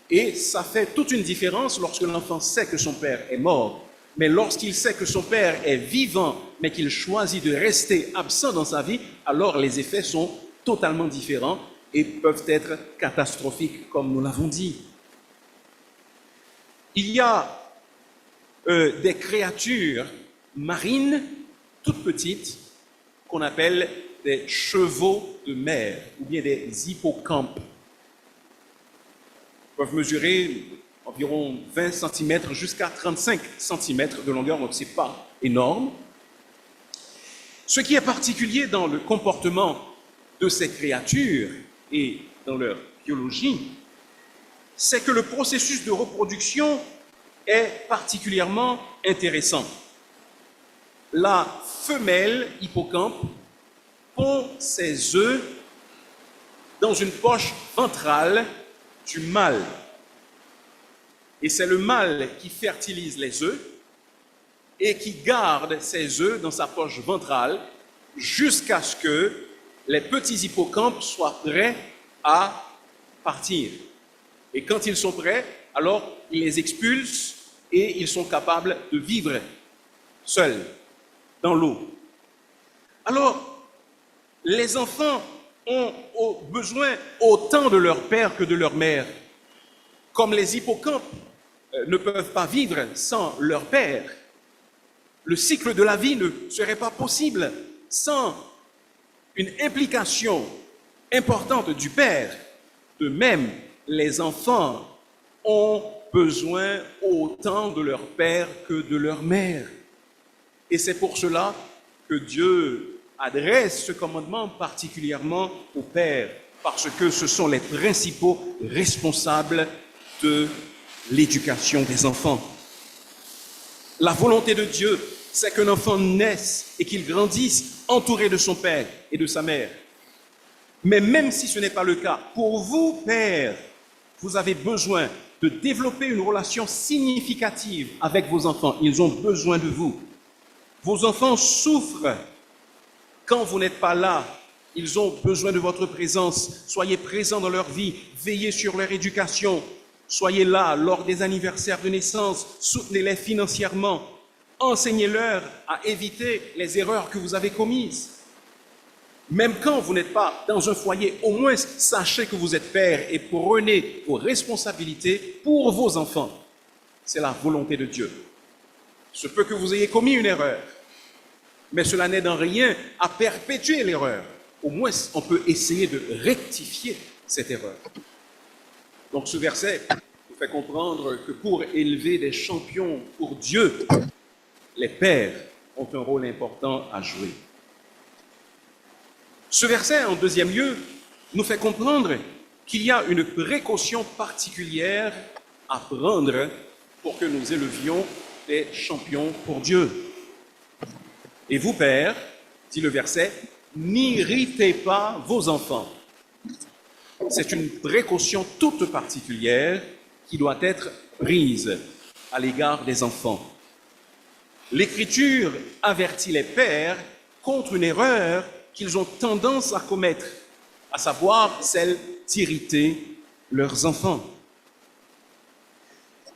Speaker 1: et ça fait toute une différence lorsque l'enfant sait que son père est mort. Mais lorsqu'il sait que son père est vivant, mais qu'il choisit de rester absent dans sa vie, alors les effets sont totalement différents et peuvent être catastrophiques, comme nous l'avons dit. Il y a des créatures marines, toutes petites, qu'on appelle des chevaux de mer, ou bien des hippocampes. Ils peuvent mesurer environ 20 cm jusqu'à 35 cm de longueur, donc ce n'est pas énorme. Ce qui est particulier dans le comportement de ces créatures et dans leur biologie, c'est que le processus de reproduction est particulièrement intéressant. La femelle hippocampe pond ses œufs dans une poche ventrale du mâle. Et c'est le mâle qui fertilise les œufs et qui garde ses œufs dans sa poche ventrale jusqu'à ce que les petits hippocampes soient prêts à partir. Et quand ils sont prêts, alors il les expulse et ils sont capables de vivre seuls dans l'eau. Alors, les enfants ont besoin autant de leur père que de leur mère. Comme les hippocampes ne peuvent pas vivre sans leur père, le cycle de la vie ne serait pas possible sans une implication importante du père. De même, les enfants ont besoin autant de leur père que de leur mère. Et c'est pour cela que Dieu adresse ce commandement particulièrement aux pères, parce que ce sont les principaux responsables de l'éducation des enfants. La volonté de Dieu, c'est qu'un enfant naisse et qu'il grandisse entouré de son père et de sa mère. Mais même si ce n'est pas le cas, pour vous, pères, vous avez besoin de développer une relation significative avec vos enfants. Ils ont besoin de vous. Vos enfants souffrent quand vous n'êtes pas là. Ils ont besoin de votre présence. Soyez présents dans leur vie. Veillez sur leur éducation. Soyez là lors des anniversaires de naissance. Soutenez-les financièrement. Enseignez-leur à éviter les erreurs que vous avez commises. Même quand vous n'êtes pas dans un foyer, au moins sachez que vous êtes père et prenez vos responsabilités pour vos enfants. C'est la volonté de Dieu. Se peut que vous ayez commis une erreur, mais cela n'aide en rien à perpétuer l'erreur. Au moins, on peut essayer de rectifier cette erreur. Donc ce verset nous fait comprendre que pour élever des champions pour Dieu, les pères ont un rôle important à jouer. Ce verset, en deuxième lieu, nous fait comprendre qu'il y a une précaution particulière à prendre pour que nous élevions des champions pour Dieu. Et vous, pères, dit le verset, n'irritez pas vos enfants. C'est une précaution toute particulière qui doit être prise à l'égard des enfants. L'Écriture avertit les pères contre une erreur qu'ils ont tendance à commettre, à savoir celle d'irriter leurs enfants.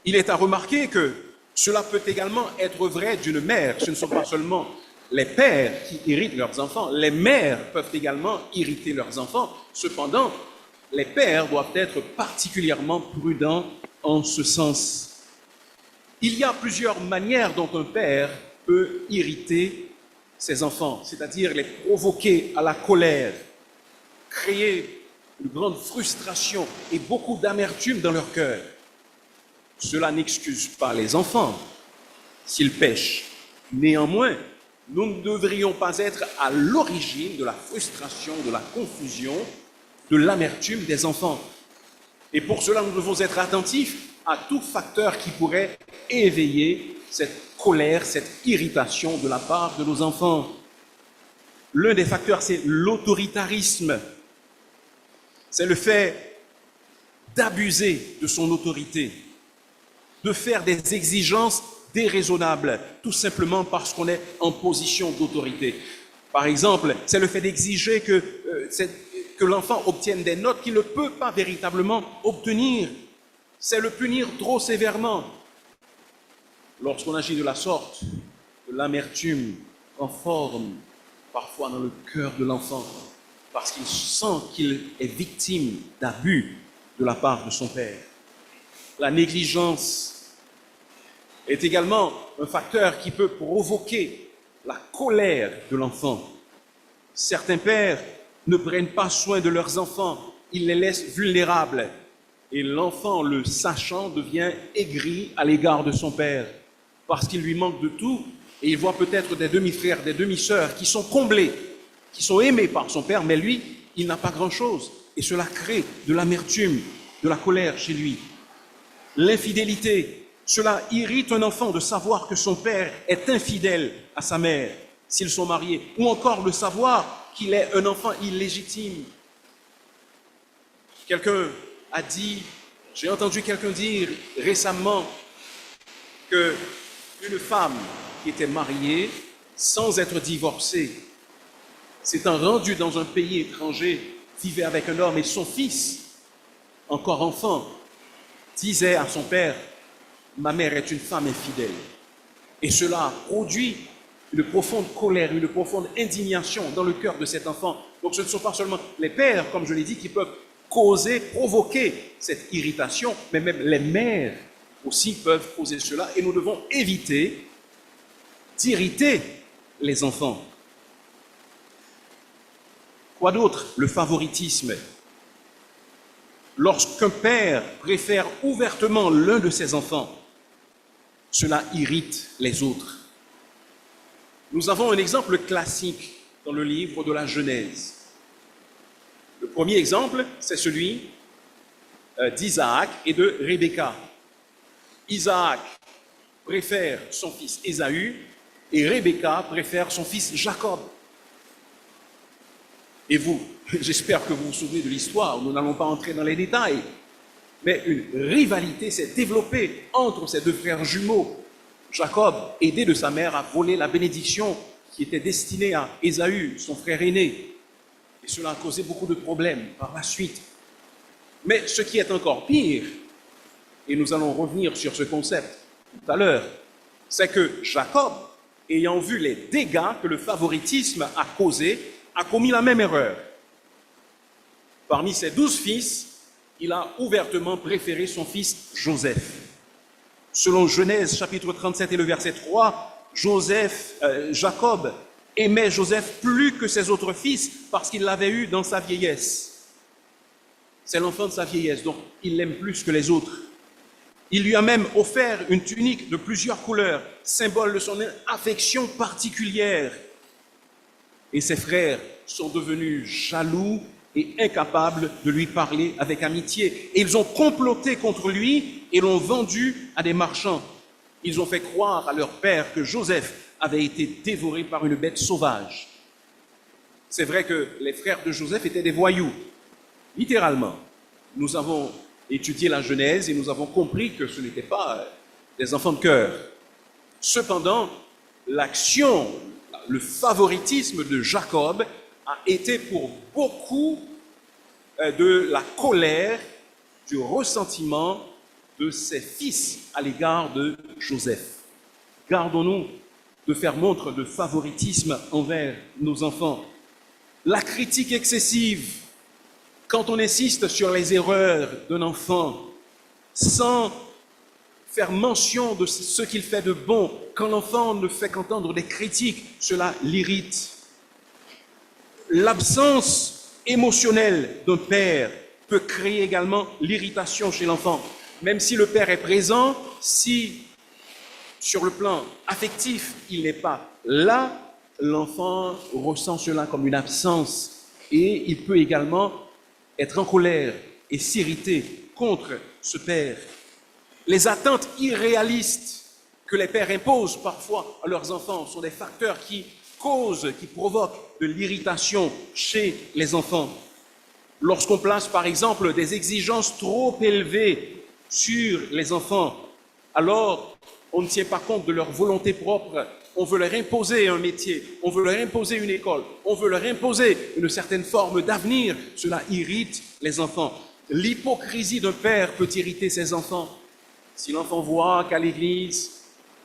Speaker 1: Il est à remarquer que cela peut également être vrai d'une mère. Ce ne sont pas seulement les pères qui irritent leurs enfants, les mères peuvent également irriter leurs enfants. Cependant, les pères doivent être particulièrement prudents en ce sens. Il y a plusieurs manières dont un père peut irriter ses enfants, c'est-à-dire les provoquer à la colère, créer une grande frustration et beaucoup d'amertume dans leur cœur. Cela n'excuse pas les enfants s'ils pêchent. Néanmoins, nous ne devrions pas être à l'origine de la frustration, de la confusion, de l'amertume des enfants. Et pour cela, nous devons être attentifs à tout facteur qui pourrait éveiller cette colère, cette irritation de la part de nos enfants. L'un des facteurs, c'est l'autoritarisme. C'est le fait d'abuser de son autorité, de faire des exigences déraisonnables, tout simplement parce qu'on est en position d'autorité. Par exemple, c'est le fait d'exiger que l'enfant obtienne des notes qu'il ne peut pas véritablement obtenir. C'est le punir trop sévèrement. Lorsqu'on agit de la sorte, de l'amertume en forme parfois dans le cœur de l'enfant, parce qu'il sent qu'il est victime d'abus de la part de son père. La négligence est également un facteur qui peut provoquer la colère de l'enfant. Certains pères ne prennent pas soin de leurs enfants, ils les laissent vulnérables. Et l'enfant, le sachant, devient aigri à l'égard de son père, parce qu'il lui manque de tout, et il voit peut-être des demi-frères, des demi-sœurs qui sont comblés, qui sont aimés par son père, mais lui, il n'a pas grand-chose. Et cela crée de l'amertume, de la colère chez lui. L'infidélité, cela irrite un enfant de savoir que son père est infidèle à sa mère. s'ils sont mariés, ou encore le savoir qu'il est un enfant illégitime. Quelqu'un a dit, j'ai entendu quelqu'un dire récemment que une femme qui était mariée sans être divorcée, s'étant rendue dans un pays étranger, vivait avec un homme et son fils, encore enfant, disait à son père, ma mère est une femme infidèle. Et cela a produit une profonde colère, une profonde indignation dans le cœur de cet enfant. Donc ce ne sont pas seulement les pères, comme je l'ai dit, qui peuvent causer, provoquer cette irritation, mais même les mères aussi peuvent causer cela. Et nous devons éviter d'irriter les enfants. Quoi d'autre? Le favoritisme. Lorsqu'un père préfère ouvertement l'un de ses enfants, cela irrite les autres. Nous avons un exemple classique dans le livre de la Genèse. Le premier exemple, c'est celui d'Isaac et de Rebecca. Isaac préfère son fils Ésaü et Rebecca préfère son fils Jacob. Et vous, j'espère que vous vous souvenez de l'histoire, nous n'allons pas entrer dans les détails, mais une rivalité s'est développée entre ces deux frères jumeaux. Jacob, aidé de sa mère, a volé la bénédiction qui était destinée à Ésaü, son frère aîné. Et cela a causé beaucoup de problèmes par la suite. Mais ce qui est encore pire, et nous allons revenir sur ce concept tout à l'heure, c'est que Jacob, ayant vu les dégâts que le favoritisme a causés, a commis la même erreur. Parmi ses 12 fils, il a ouvertement préféré son fils Joseph. Selon Genèse chapitre 37 et le verset 3, Jacob aimait Joseph plus que ses autres fils parce qu'il l'avait eu dans sa vieillesse. C'est l'enfant de sa vieillesse, donc il l'aime plus que les autres. Il lui a même offert une tunique de plusieurs couleurs, symbole de son affection particulière. Et ses frères sont devenus jaloux et incapables de lui parler avec amitié. Et ils ont comploté contre lui et l'ont vendu à des marchands. Ils ont fait croire à leur père que Joseph avait été dévoré par une bête sauvage. C'est vrai que les frères de Joseph étaient des voyous, littéralement. Nous avons étudié la Genèse et nous avons compris que ce n'étaient pas des enfants de cœur. Cependant, l'action, le favoritisme de Jacob a été pour beaucoup de la colère, du ressentiment de ses fils à l'égard de Joseph. Gardons-nous de faire montre de favoritisme envers nos enfants. La critique excessive, quand on insiste sur les erreurs d'un enfant, sans faire mention de ce qu'il fait de bon, quand l'enfant ne fait qu'entendre des critiques, cela l'irrite. L'absence émotionnelle d'un père peut créer également l'irritation chez l'enfant. Même si le père est présent, si sur le plan affectif, il n'est pas là, l'enfant ressent cela comme une absence et il peut également être en colère et s'irriter contre ce père. Les attentes irréalistes que les pères imposent parfois à leurs enfants sont des facteurs qui causent, qui provoquent de l'irritation chez les enfants. Lorsqu'on place par exemple des exigences trop élevées sur les enfants, alors on ne tient pas compte de leur volonté propre. On veut leur imposer un métier, on veut leur imposer une école, on veut leur imposer une certaine forme d'avenir. Cela irrite les enfants. L'hypocrisie d'un père peut irriter ses enfants. Si l'enfant voit qu'à l'église,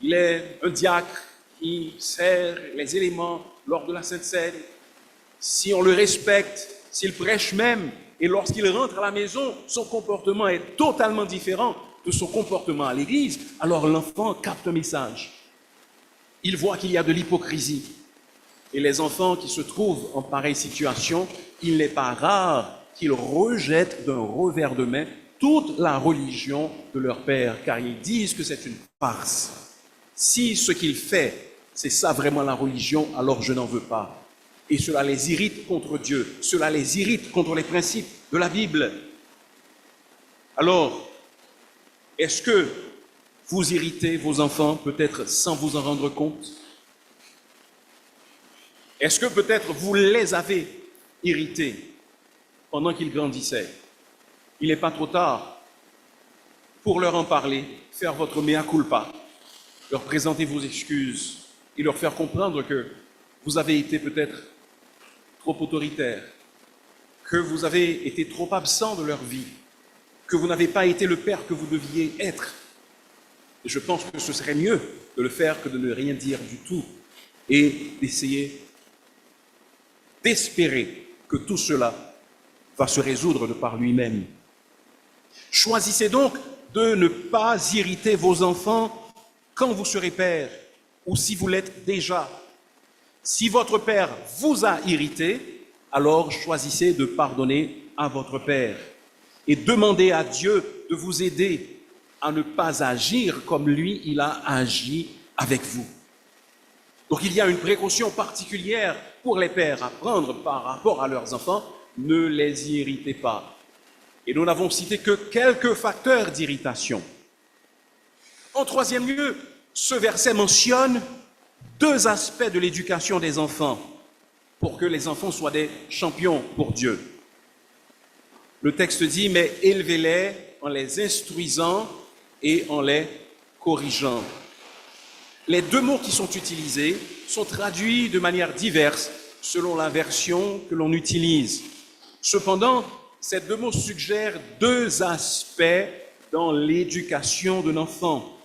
Speaker 1: il est un diacre qui sert les éléments lors de la Sainte Seine, si on le respecte, s'il prêche même, et lorsqu'il rentre à la maison, son comportement est totalement différent de son comportement à l'église, alors l'enfant capte un message. Il voit qu'il y a de l'hypocrisie. Et les enfants qui se trouvent en pareille situation, il n'est pas rare qu'ils rejettent d'un revers de main toute la religion de leur père, car ils disent que c'est une farce. Si ce qu'il fait, c'est ça vraiment la religion, alors je n'en veux pas. Et cela les irrite contre Dieu, cela les irrite contre les principes de la Bible. Alors, est-ce que vous irritez vos enfants, peut-être sans vous en rendre compte? Est-ce que peut-être vous les avez irrités pendant qu'ils grandissaient? Il n'est pas trop tard pour leur en parler, faire votre mea culpa, leur présenter vos excuses et leur faire comprendre que vous avez été peut-être trop autoritaire, que vous avez été trop absent de leur vie, que vous n'avez pas été le père que vous deviez être. Et je pense que ce serait mieux de le faire que de ne rien dire du tout et d'essayer d'espérer que tout cela va se résoudre de par lui-même. Choisissez donc de ne pas irriter vos enfants quand vous serez père ou si vous l'êtes déjà. Si votre père vous a irrité, alors choisissez de pardonner à votre père et demandez à Dieu de vous aider à ne pas agir comme lui, il a agi avec vous. Donc il y a une précaution particulière pour les pères à prendre par rapport à leurs enfants, ne les irritez pas. Et nous n'avons cité que quelques facteurs d'irritation. En troisième lieu, ce verset mentionne deux aspects de l'éducation des enfants pour que les enfants soient des champions pour Dieu. Le texte dit, mais élevez-les en les instruisant et en les corrigeant. Les deux mots qui sont utilisés sont traduits de manière diverse selon la version que l'on utilise. Cependant, ces deux mots suggèrent deux aspects dans l'éducation d'un enfant,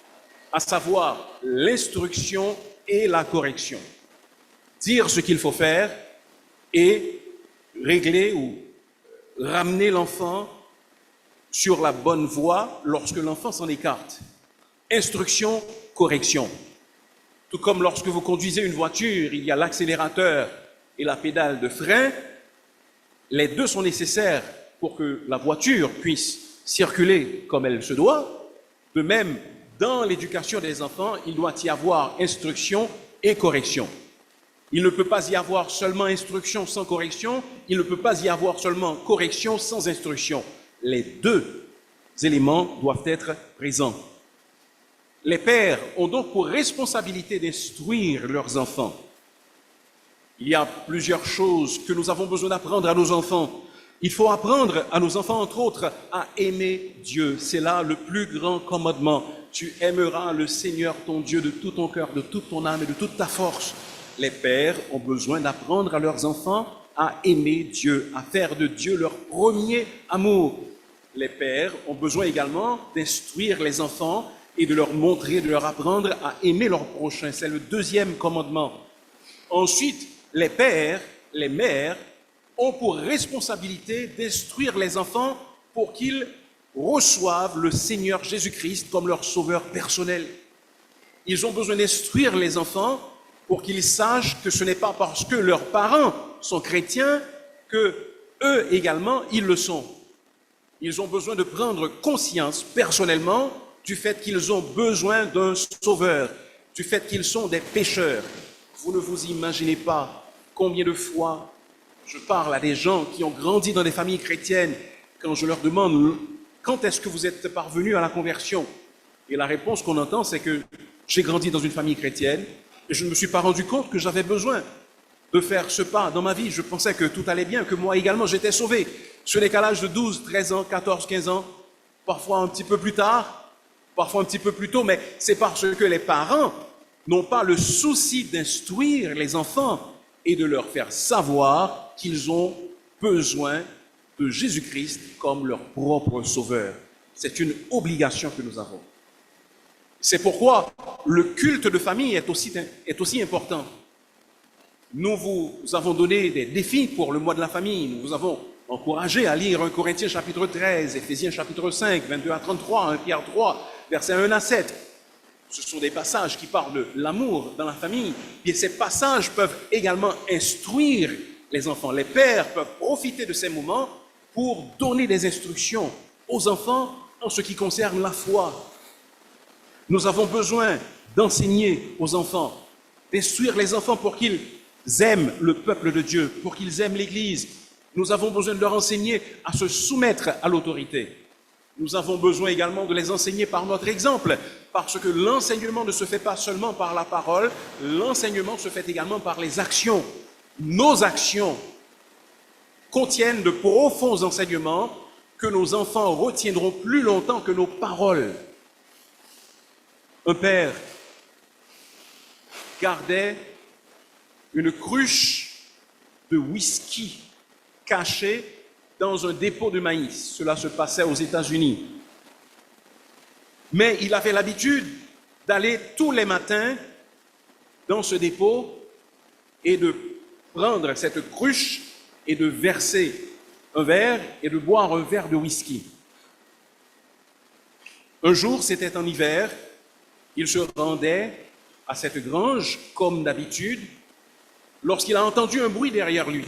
Speaker 1: à savoir l'instruction et la correction. Dire ce qu'il faut faire et régler ou ramener l'enfant sur la bonne voie lorsque l'enfant s'en écarte. Instruction, correction. Tout comme lorsque vous conduisez une voiture, il y a l'accélérateur et la pédale de frein. Les deux sont nécessaires pour que la voiture puisse circuler comme elle se doit. De même, dans l'éducation des enfants, il doit y avoir instruction et correction. Il ne peut pas y avoir seulement instruction sans correction, il ne peut pas y avoir seulement correction sans instruction. Les deux éléments doivent être présents. Les pères ont donc pour responsabilité d'instruire leurs enfants. Il y a plusieurs choses que nous avons besoin d'apprendre à nos enfants. Il faut apprendre à nos enfants, entre autres, à aimer Dieu. C'est là le plus grand commandement. Tu aimeras le Seigneur ton Dieu de tout ton cœur, de toute ton âme et de toute ta force. Les pères ont besoin d'apprendre à leurs enfants à aimer Dieu, à faire de Dieu leur premier amour. Les pères ont besoin également d'instruire les enfants et de leur montrer, de leur apprendre à aimer leur prochain. C'est le deuxième commandement. Ensuite, les pères, les mères ont pour responsabilité d'instruire les enfants pour qu'ils reçoivent le Seigneur Jésus-Christ comme leur sauveur personnel. Ils ont besoin d'instruire les enfants pour qu'ils sachent que ce n'est pas parce que leurs parents sont chrétiens que eux également, ils le sont. Ils ont besoin de prendre conscience personnellement du fait qu'ils ont besoin d'un sauveur, du fait qu'ils sont des pécheurs. Vous ne vous imaginez pas combien de fois je parle à des gens qui ont grandi dans des familles chrétiennes quand je leur demande quand est-ce que vous êtes parvenus à la conversion? Et la réponse qu'on entend, c'est que j'ai grandi dans une famille chrétienne et je ne me suis pas rendu compte que j'avais besoin de faire ce pas dans ma vie. Je pensais que tout allait bien, que moi également j'étais sauvé. Ce n'est qu'à l'âge de 12, 13 ans, 14, 15 ans, parfois un petit peu plus tard, parfois un petit peu plus tôt, mais c'est parce que les parents n'ont pas le souci d'instruire les enfants et de leur faire savoir qu'ils ont besoin de Jésus-Christ comme leur propre sauveur. C'est une obligation que nous avons. C'est pourquoi le culte de famille est aussi important. Nous vous avons donné des défis pour le mois de la famille. Nous vous avons encouragé à lire 1 Corinthiens chapitre 13, Éphésiens chapitre 5, 22 à 33, 1 Pierre 3, versets 1 à 7. Ce sont des passages qui parlent de l'amour dans la famille. Et ces passages peuvent également instruire les enfants. Les pères peuvent profiter de ces moments pour donner des instructions aux enfants en ce qui concerne la foi. Nous avons besoin d'enseigner aux enfants, d'instruire les enfants pour qu'ils aiment le peuple de Dieu, pour qu'ils aiment l'Église. Nous avons besoin de leur enseigner à se soumettre à l'autorité. Nous avons besoin également de les enseigner par notre exemple, parce que l'enseignement ne se fait pas seulement par la parole, l'enseignement se fait également par les actions. nos actions contiennent de profonds enseignements que nos enfants retiendront plus longtemps que nos paroles. Un père gardait une cruche de whisky cachée dans un dépôt de maïs. Cela se passait aux États-Unis. Mais il avait l'habitude d'aller tous les matins dans ce dépôt et de prendre cette cruche et de verser un verre et de boire un verre de whisky. Un jour, c'était en hiver, il se rendait à cette grange comme d'habitude lorsqu'il a entendu un bruit derrière lui.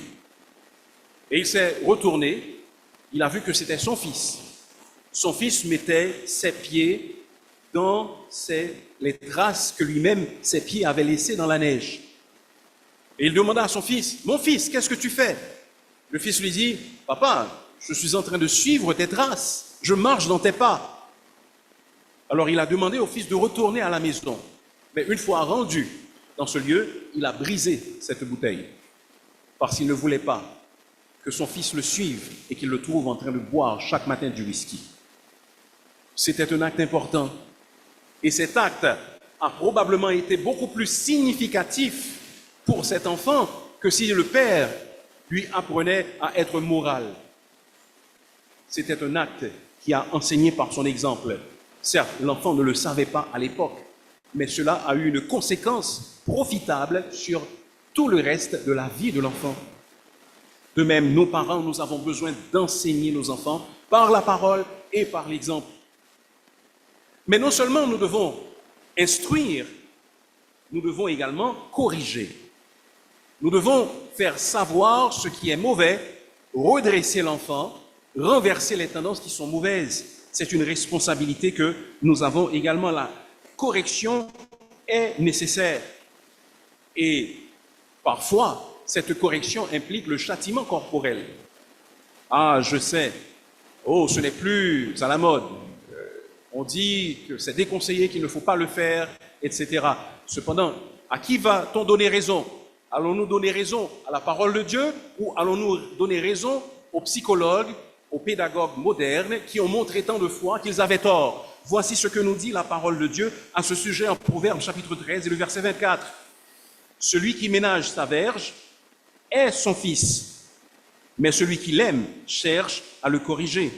Speaker 1: Et il s'est retourné, il a vu que c'était son fils. Son fils mettait ses pieds dans les traces que lui-même, ses pieds avaient laissées dans la neige. Et il demanda à son fils, « Mon fils, qu'est-ce que tu fais ?» Le fils lui dit, « Papa, je suis en train de suivre tes traces, je marche dans tes pas. » Alors il a demandé au fils de retourner à la maison. Mais une fois rendu dans ce lieu, il a brisé cette bouteille parce qu'il ne voulait pas que son fils le suive et qu'il le trouve en train de boire chaque matin du whisky. C'était un acte important. Et cet acte a probablement été beaucoup plus significatif pour cet enfant que si le père lui apprenait à être moral. C'était un acte qui a enseigné par son exemple. Certes, l'enfant ne le savait pas à l'époque, mais cela a eu une conséquence profitable sur tout le reste de la vie de l'enfant. De même, nos parents, nous avons besoin d'enseigner nos enfants par la parole et par l'exemple. Mais non seulement nous devons instruire, nous devons également corriger. Nous devons faire savoir ce qui est mauvais, redresser l'enfant, renverser les tendances qui sont mauvaises. C'est une responsabilité que nous avons également. La correction est nécessaire. Et parfois, cette correction implique le châtiment corporel. Ah, je sais, oh, ce n'est plus à la mode. On dit que c'est déconseillé, qu'il ne faut pas le faire, etc. Cependant, à qui va-t-on donner raison? Allons-nous donner raison à la parole de Dieu ou allons-nous donner raison aux psychologues, aux pédagogues modernes qui ont montré tant de fois qu'ils avaient tort? Voici ce que nous dit la parole de Dieu à ce sujet en Proverbes chapitre 13 et le verset 24. Celui qui ménage sa verge est son fils, mais celui qui l'aime cherche à le corriger.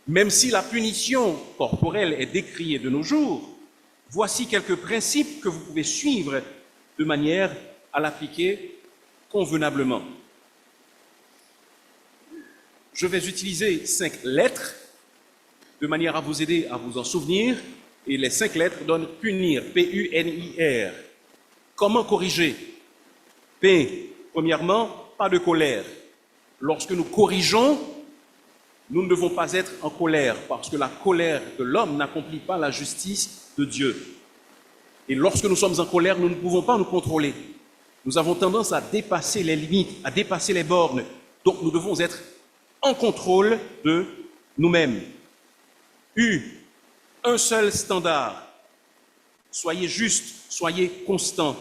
Speaker 1: Même si la punition corporelle est décriée de nos jours, voici quelques principes que vous pouvez suivre de manière à l'appliquer convenablement. Je vais utiliser 5 lettres de manière à vous aider à vous en souvenir. Et les 5 lettres donnent punir, P-U-N-I-R. Comment corriger? P, premièrement, pas de colère. Lorsque nous corrigeons, nous ne devons pas être en colère, parce que la colère de l'homme n'accomplit pas la justice de Dieu. Et lorsque nous sommes en colère, nous ne pouvons pas nous contrôler. Nous avons tendance à dépasser les limites, à dépasser les bornes. Donc nous devons être en contrôle de nous-mêmes. U, un seul standard. Soyez juste, soyez constant.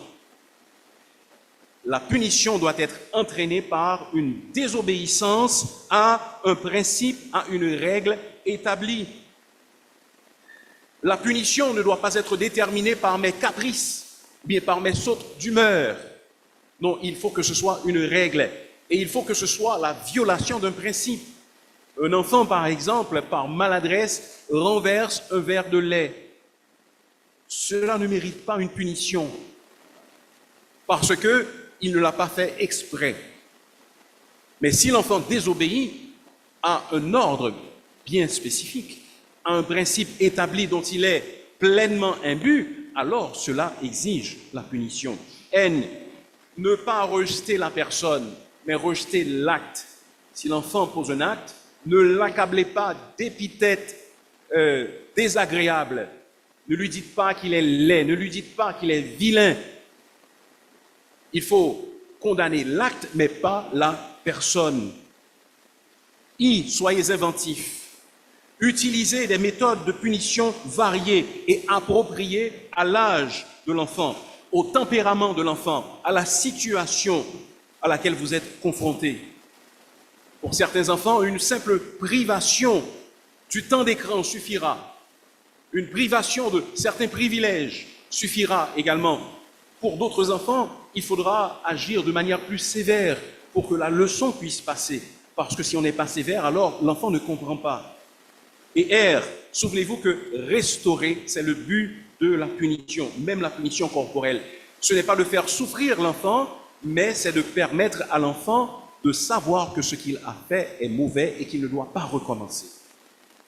Speaker 1: La punition doit être entraînée par une désobéissance à un principe, à une règle établie. La punition ne doit pas être déterminée par mes caprices, bien par mes sautes d'humeur. Non, il faut que ce soit une règle et il faut que ce soit la violation d'un principe. Un enfant, par exemple, par maladresse, renverse un verre de lait. Cela ne mérite pas une punition parce qu'il ne l'a pas fait exprès. Mais si l'enfant désobéit à un ordre bien spécifique, à un principe établi dont il est pleinement imbu, alors cela exige la punition. N, ne pas rejeter la personne, mais rejeter l'acte. Si l'enfant pose un acte, ne l'accablez pas d'épithètes désagréables. Ne lui dites pas qu'il est laid, ne lui dites pas qu'il est vilain. Il faut condamner l'acte, mais pas la personne. I, soyez inventifs. Utilisez des méthodes de punition variées et appropriées à l'âge de l'enfant, au tempérament de l'enfant, à la situation. à laquelle vous êtes confrontés. Pour certains enfants, une simple privation du temps d'écran suffira. Une privation de certains privilèges suffira également. Pour d'autres enfants, il faudra agir de manière plus sévère pour que la leçon puisse passer. Parce que si on n'est pas sévère, alors l'enfant ne comprend pas. Et souvenez-vous que restaurer, c'est le but de la punition, même la punition corporelle. Ce n'est pas de faire souffrir l'enfant, mais c'est de permettre à l'enfant de savoir que ce qu'il a fait est mauvais et qu'il ne doit pas recommencer.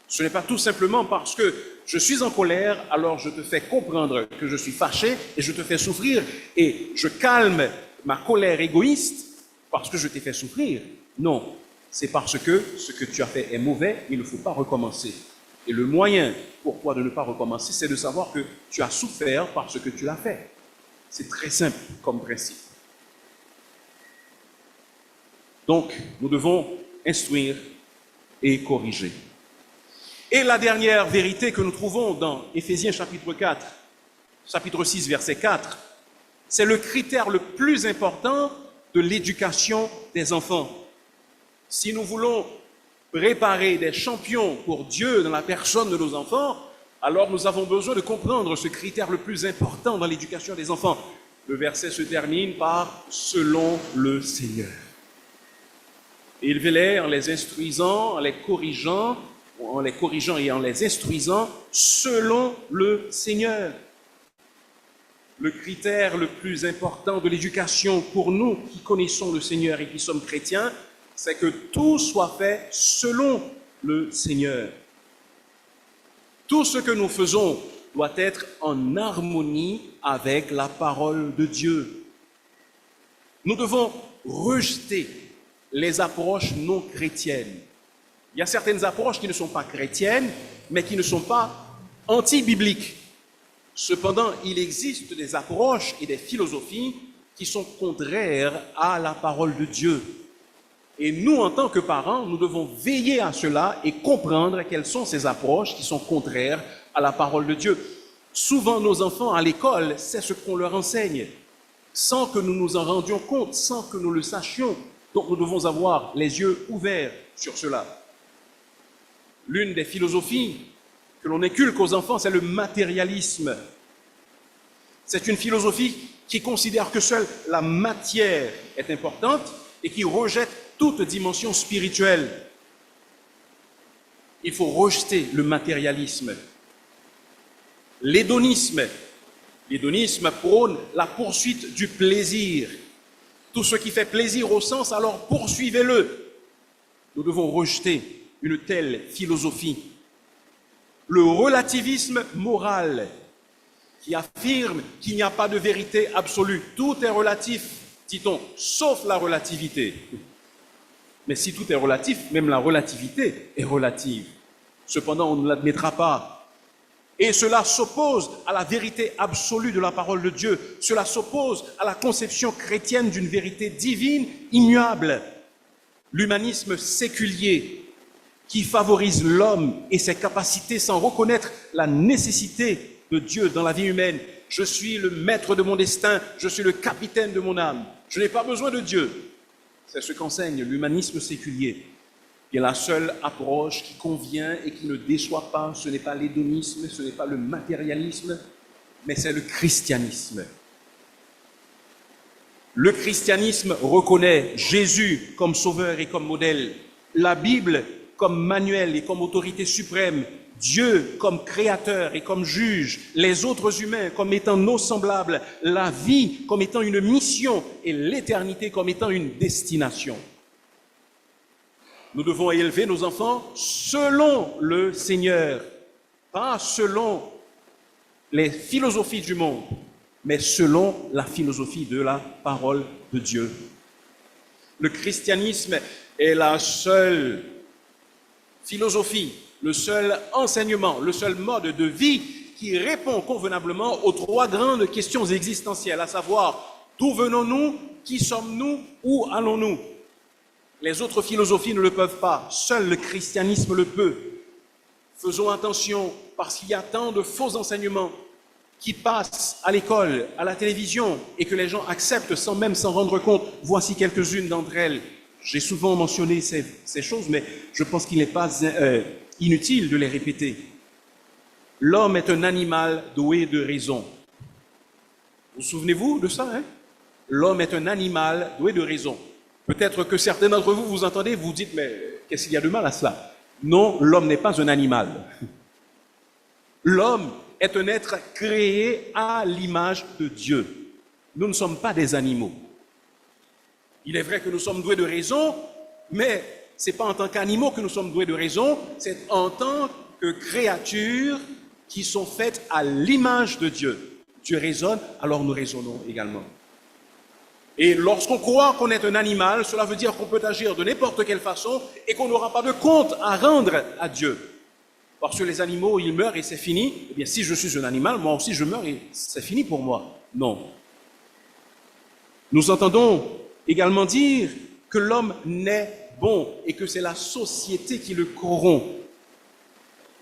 Speaker 1: Ce n'est pas tout simplement parce que je suis en colère, alors je te fais comprendre que je suis fâché et je te fais souffrir et je calme ma colère égoïste parce que je t'ai fait souffrir. Non, c'est parce que ce que tu as fait est mauvais, il ne faut pas recommencer. Et le moyen pour toi de ne pas recommencer, c'est de savoir que tu as souffert parce que tu l'as fait. C'est très simple comme principe. Donc, nous devons instruire et corriger. Et la dernière vérité que nous trouvons dans Éphésiens chapitre 4, chapitre 6, verset 4, c'est le critère le plus important de l'éducation des enfants. Si nous voulons préparer des champions pour Dieu dans la personne de nos enfants, alors nous avons besoin de comprendre ce critère le plus important dans l'éducation des enfants. Le verset se termine par « selon le Seigneur ». Élevez-les en les instruisant, en les corrigeant et en les instruisant selon le Seigneur. Le critère le plus important de l'éducation pour nous qui connaissons le Seigneur et qui sommes chrétiens, c'est que tout soit fait selon le Seigneur. Tout ce que nous faisons doit être en harmonie avec la parole de Dieu. Nous devons rejeter les approches non chrétiennes. Il y a certaines approches qui ne sont pas chrétiennes, mais qui ne sont pas anti-bibliques. Cependant, il existe des approches et des philosophies qui sont contraires à la parole de Dieu. Et nous, en tant que parents, nous devons veiller à cela et comprendre quelles sont ces approches qui sont contraires à la parole de Dieu. Souvent, nos enfants à l'école, c'est ce qu'on leur enseigne, sans que nous nous en rendions compte, sans que nous le sachions. Donc, nous devons avoir les yeux ouverts sur cela. L'une des philosophies que l'on inculque aux enfants, c'est le matérialisme. C'est une philosophie qui considère que seule la matière est importante et qui rejette toute dimension spirituelle. Il faut rejeter le matérialisme. L'hédonisme prône la poursuite du plaisir. Tout ce qui fait plaisir aux sens, alors poursuivez-le. Nous devons rejeter une telle philosophie. Le relativisme moral, qui affirme qu'il n'y a pas de vérité absolue. Tout est relatif, dit-on, sauf la relativité. Mais si tout est relatif, même la relativité est relative. Cependant, on ne l'admettra pas. Et cela s'oppose à la vérité absolue de la parole de Dieu. Cela s'oppose à la conception chrétienne d'une vérité divine, immuable. L'humanisme séculier, qui favorise l'homme et ses capacités sans reconnaître la nécessité de Dieu dans la vie humaine. Je suis le maître de mon destin, je suis le capitaine de mon âme. Je n'ai pas besoin de Dieu. C'est ce qu'enseigne l'humanisme séculier. Et la seule approche qui convient et qui ne déçoit pas, ce n'est pas l'hédonisme, ce n'est pas le matérialisme, mais c'est le christianisme. Le christianisme reconnaît Jésus comme sauveur et comme modèle, la Bible comme manuel et comme autorité suprême, Dieu comme créateur et comme juge, les autres humains comme étant nos semblables, la vie comme étant une mission et l'éternité comme étant une destination. Nous devons élever nos enfants selon le Seigneur, pas selon les philosophies du monde, mais selon la philosophie de la parole de Dieu. Le christianisme est la seule philosophie, le seul enseignement, le seul mode de vie qui répond convenablement aux trois grandes questions existentielles, à savoir d'où venons-nous, qui sommes-nous, où allons-nous. Les autres philosophies ne le peuvent pas, seul le christianisme le peut. Faisons attention parce qu'il y a tant de faux enseignements qui passe à l'école, à la télévision, et que les gens acceptent sans même s'en rendre compte. Voici quelques-unes d'entre elles. J'ai souvent mentionné ces choses, mais je pense qu'il n'est pas inutile de les répéter. L'homme est un animal doué de raison. Vous souvenez-vous de ça, hein? L'homme est un animal doué de raison. Peut-être que certains d'entre vous, vous entendez, vous dites, mais qu'est-ce qu'il y a de mal à cela? Non, l'homme n'est pas un animal. L'homme est un être créé à l'image de Dieu. Nous ne sommes pas des animaux. Il est vrai que nous sommes doués de raison, mais ce n'est pas en tant qu'animaux que nous sommes doués de raison, c'est en tant que créatures qui sont faites à l'image de Dieu. Dieu raisonne, alors nous raisonnons également. Et lorsqu'on croit qu'on est un animal, cela veut dire qu'on peut agir de n'importe quelle façon et qu'on n'aura pas de compte à rendre à Dieu. Parce que les animaux, ils meurent et c'est fini. Eh bien, si je suis un animal, moi aussi je meurs et c'est fini pour moi. Non. Nous entendons également dire que l'homme naît bon et que c'est la société qui le corrompt.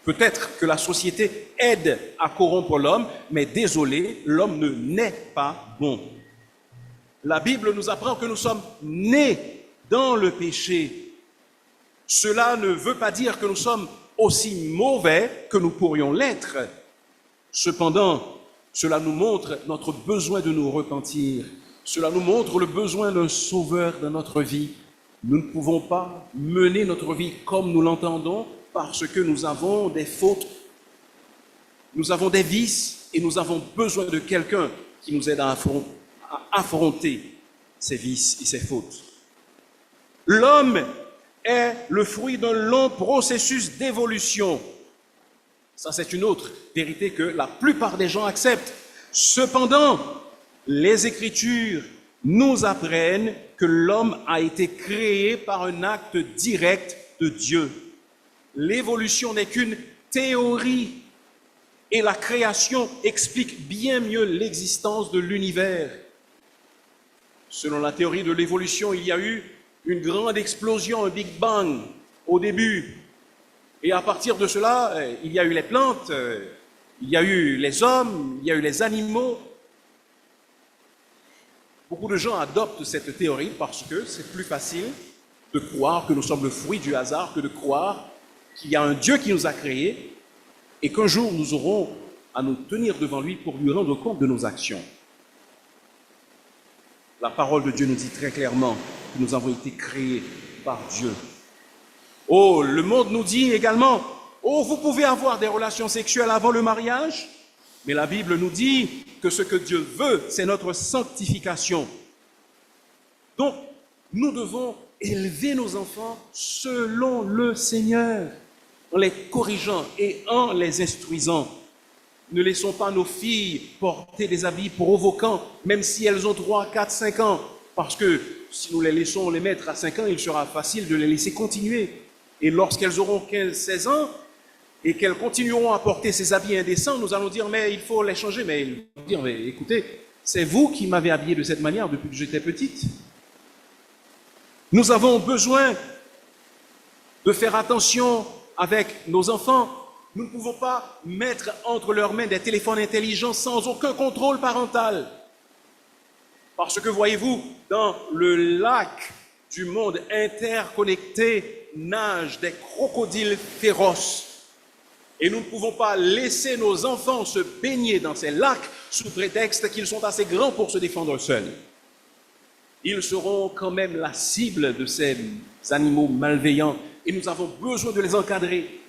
Speaker 1: Peut-être que la société aide à corrompre l'homme, mais désolé, l'homme ne naît pas bon. La Bible nous apprend que nous sommes nés dans le péché. Cela ne veut pas dire que nous sommes aussi mauvais que nous pourrions l'être. Cependant, cela nous montre notre besoin de nous repentir. Cela nous montre le besoin d'un sauveur dans notre vie. Nous ne pouvons pas mener notre vie comme nous l'entendons parce que nous avons des fautes, nous avons des vices et nous avons besoin de quelqu'un qui nous aide à affronter ces vices et ces fautes. L'homme est le fruit d'un long processus d'évolution. Ça, c'est une autre vérité que la plupart des gens acceptent. Cependant, les Écritures nous apprennent que l'homme a été créé par un acte direct de Dieu. L'évolution n'est qu'une théorie et la création explique bien mieux l'existence de l'univers. Selon la théorie de l'évolution, il y a eu une grande explosion, un Big Bang au début. Et à partir de cela, il y a eu les plantes, il y a eu les hommes, il y a eu les animaux. Beaucoup de gens adoptent cette théorie parce que c'est plus facile de croire que nous sommes le fruit du hasard que de croire qu'il y a un Dieu qui nous a créés et qu'un jour nous aurons à nous tenir devant lui pour lui rendre compte de nos actions. La parole de Dieu nous dit très clairement que nous avons été créés par Dieu. Oh, le monde nous dit également, oh, vous pouvez avoir des relations sexuelles avant le mariage, mais la Bible nous dit que ce que Dieu veut, c'est notre sanctification. Donc, nous devons élever nos enfants selon le Seigneur, en les corrigeant et en les instruisant. Ne laissons pas nos filles porter des habits provoquants, même si elles ont 3, 4, 5 ans, parce que si nous les laissons les mettre à 5 ans, il sera facile de les laisser continuer. Et lorsqu'elles auront 15, 16 ans, et qu'elles continueront à porter ces habits indécents, nous allons dire, mais il faut les changer. Mais ils vont dire, mais écoutez, c'est vous qui m'avez habillé de cette manière depuis que j'étais petite. Nous avons besoin de faire attention avec nos enfants. Nous ne pouvons pas mettre entre leurs mains des téléphones intelligents sans aucun contrôle parental. Parce que voyez-vous, dans le lac du monde interconnecté nagent des crocodiles féroces. Et nous ne pouvons pas laisser nos enfants se baigner dans ces lacs sous prétexte qu'ils sont assez grands pour se défendre seuls. Ils seront quand même la cible de ces animaux malveillants et nous avons besoin de les encadrer.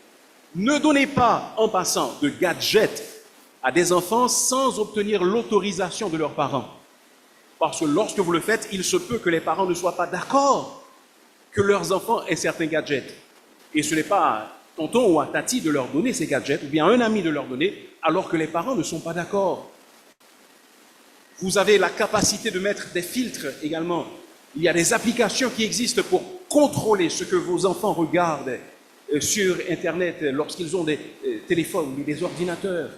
Speaker 1: Ne donnez pas, en passant, de gadgets à des enfants sans obtenir l'autorisation de leurs parents. Parce que lorsque vous le faites, il se peut que les parents ne soient pas d'accord que leurs enfants aient certains gadgets. Et ce n'est pas à tonton ou à tati de leur donner ces gadgets, ou bien à un ami de leur donner, alors que les parents ne sont pas d'accord. Vous avez la capacité de mettre des filtres également. Il y a des applications qui existent pour contrôler ce que vos enfants regardent sur Internet lorsqu'ils ont des téléphones ou des ordinateurs.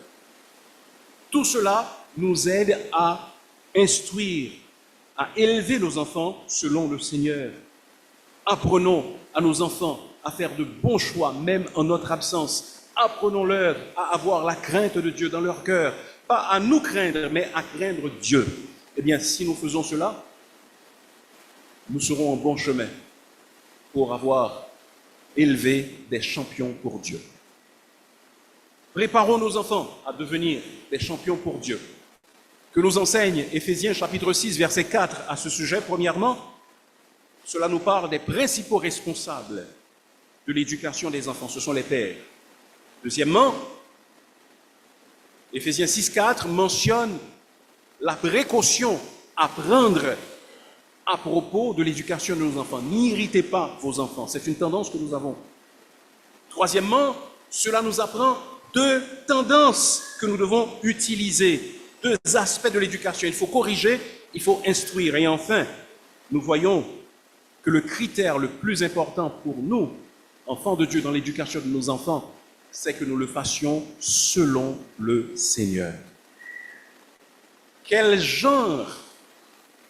Speaker 1: Tout cela nous aide à instruire, à élever nos enfants selon le Seigneur. Apprenons à nos enfants à faire de bons choix, même en notre absence. Apprenons-leur à avoir la crainte de Dieu dans leur cœur. pas à nous craindre, mais à craindre Dieu. Eh bien, si nous faisons cela, nous serons en bon chemin pour avoir élevé des champions pour Dieu. Préparons nos enfants à devenir des champions pour Dieu. Que nous enseigne Éphésiens chapitre 6, verset 4 à ce sujet. Premièrement, cela nous parle des principaux responsables de l'éducation des enfants, ce sont les pères. Deuxièmement, Éphésiens 6, 4 mentionne la précaution à prendre à propos de l'éducation de nos enfants. N'irritez pas vos enfants, c'est une tendance que nous avons. Troisièmement, cela nous apprend deux tendances que nous devons utiliser, deux aspects de l'éducation. Il faut corriger, il faut instruire. Et enfin, nous voyons que le critère le plus important pour nous, enfants de Dieu, dans l'éducation de nos enfants, c'est que nous le fassions selon le Seigneur. Quel genre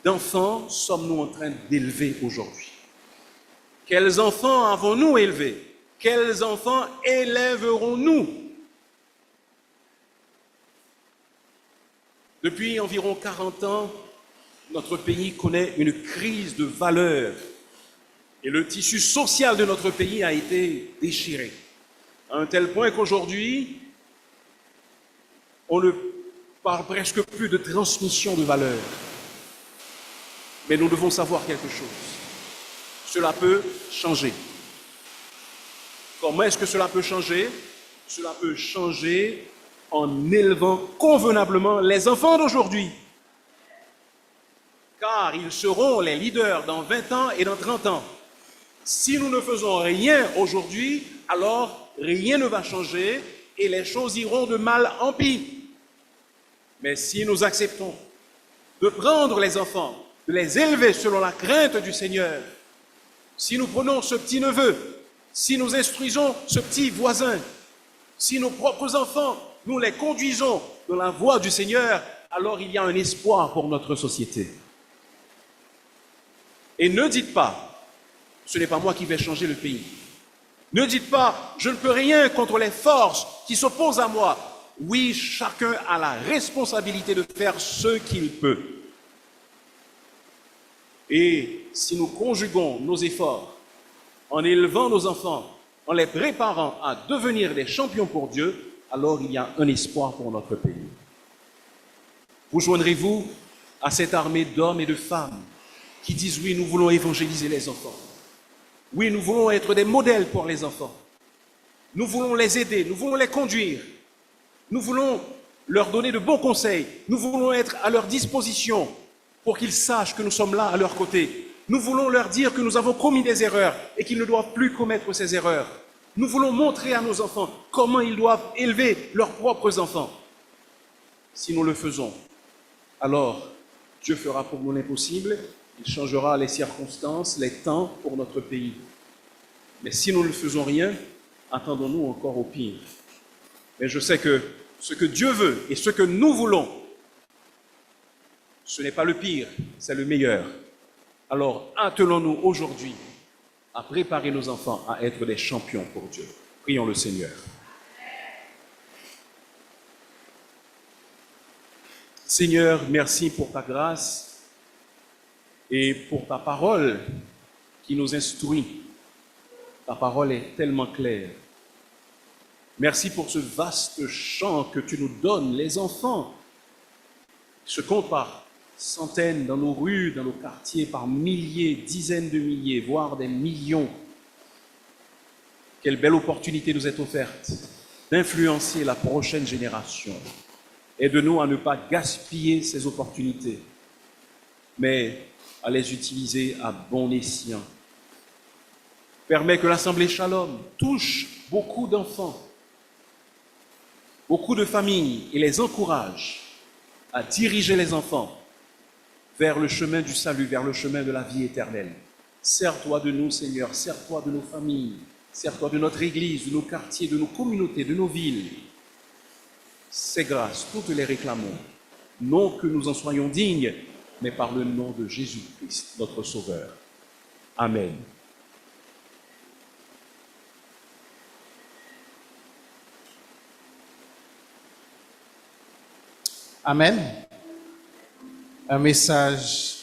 Speaker 1: d'enfants sommes-nous en train d'élever aujourd'hui? Quels enfants avons-nous élevés? Quels enfants élèverons-nous? Depuis environ 40 ans, notre pays connaît une crise de valeurs et le tissu social de notre pays a été déchiré. À un tel point qu'aujourd'hui, on ne parle presque plus de transmission de valeurs. Mais nous devons savoir quelque chose. Cela peut changer. Comment est-ce que cela peut changer? Cela peut changer en élevant convenablement les enfants d'aujourd'hui. Car ils seront les leaders dans 20 ans et dans 30 ans. Si nous ne faisons rien aujourd'hui, alors rien ne va changer et les choses iront de mal en pire. Mais si nous acceptons de prendre les enfants, de les élever selon la crainte du Seigneur, si nous prenons ce petit neveu, si nous instruisons ce petit voisin, si nos propres enfants, nous les conduisons dans la voie du Seigneur, alors il y a un espoir pour notre société. Et ne dites pas, ce n'est pas moi qui vais changer le pays. Ne dites pas, je ne peux rien contre les forces qui s'opposent à moi. Oui, chacun a la responsabilité de faire ce qu'il peut. Et si nous conjuguons nos efforts en élevant nos enfants, en les préparant à devenir des champions pour Dieu, alors il y a un espoir pour notre pays. Vous joindrez-vous à cette armée d'hommes et de femmes qui disent oui, nous voulons évangéliser les enfants. Oui, nous voulons être des modèles pour les enfants. Nous voulons les aider, nous voulons les conduire. Nous voulons leur donner de bons conseils. Nous voulons être à leur disposition pour qu'ils sachent que nous sommes là à leur côté. Nous voulons leur dire que nous avons commis des erreurs et qu'ils ne doivent plus commettre ces erreurs. Nous voulons montrer à nos enfants comment ils doivent élever leurs propres enfants. Si nous le faisons, alors Dieu fera pour nous l'impossible. Il changera les circonstances, les temps pour notre pays. Mais si nous ne faisons rien, attendons-nous encore au pire. Mais je sais que ce que Dieu veut et ce que nous voulons, ce n'est pas le pire, c'est le meilleur. Alors, attelons-nous aujourd'hui à préparer nos enfants à être des champions pour Dieu. Prions le Seigneur. Seigneur, merci pour ta grâce et pour ta parole qui nous instruit. Ta parole est tellement claire. Merci pour ce vaste champ que tu nous donnes, les enfants. Ils se comptent par centaines dans nos rues, dans nos quartiers, par milliers, dizaines de milliers, voire des millions. Quelle belle opportunité nous est offerte d'influencer la prochaine génération. Aide-nous à ne pas gaspiller ces opportunités, mais à les utiliser à bon escient. Permets que l'Assemblée Shalom touche beaucoup d'enfants, beaucoup de familles et les encourage à diriger les enfants vers le chemin du salut, vers le chemin de la vie éternelle. Sers-toi de nous, Seigneur, sers-toi de nos familles, sers-toi de notre Église, de nos quartiers, de nos communautés, de nos villes. Ces grâces, toutes les réclamons, non que nous en soyons dignes, mais par le nom de Jésus-Christ, notre Sauveur. Amen.
Speaker 5: Amen. Un message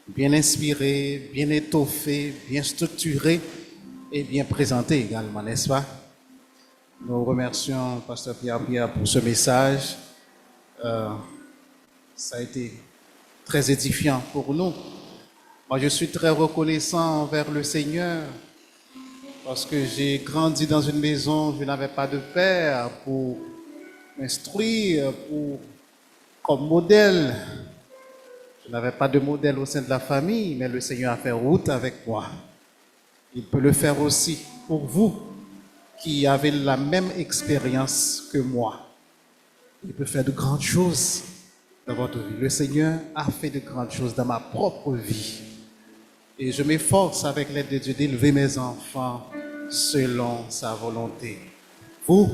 Speaker 5: bien inspiré, bien étoffé, bien structuré et bien présenté également, n'est-ce pas? Nous remercions Pasteur Pierre pour ce message. Ça a été très édifiant pour nous. Moi, je suis très reconnaissant envers le Seigneur parce que j'ai grandi dans une maison, je n'avais pas de père pour m'instruire, comme modèle. Je n'avais pas de modèle au sein de la famille, mais le Seigneur a fait route avec moi. Il peut le faire aussi pour vous qui avez la même expérience que moi. Il peut faire de grandes choses dans votre vie. Le Seigneur a fait de grandes choses dans ma propre vie. Et je m'efforce avec l'aide de Dieu d'élever mes enfants selon sa volonté. Vous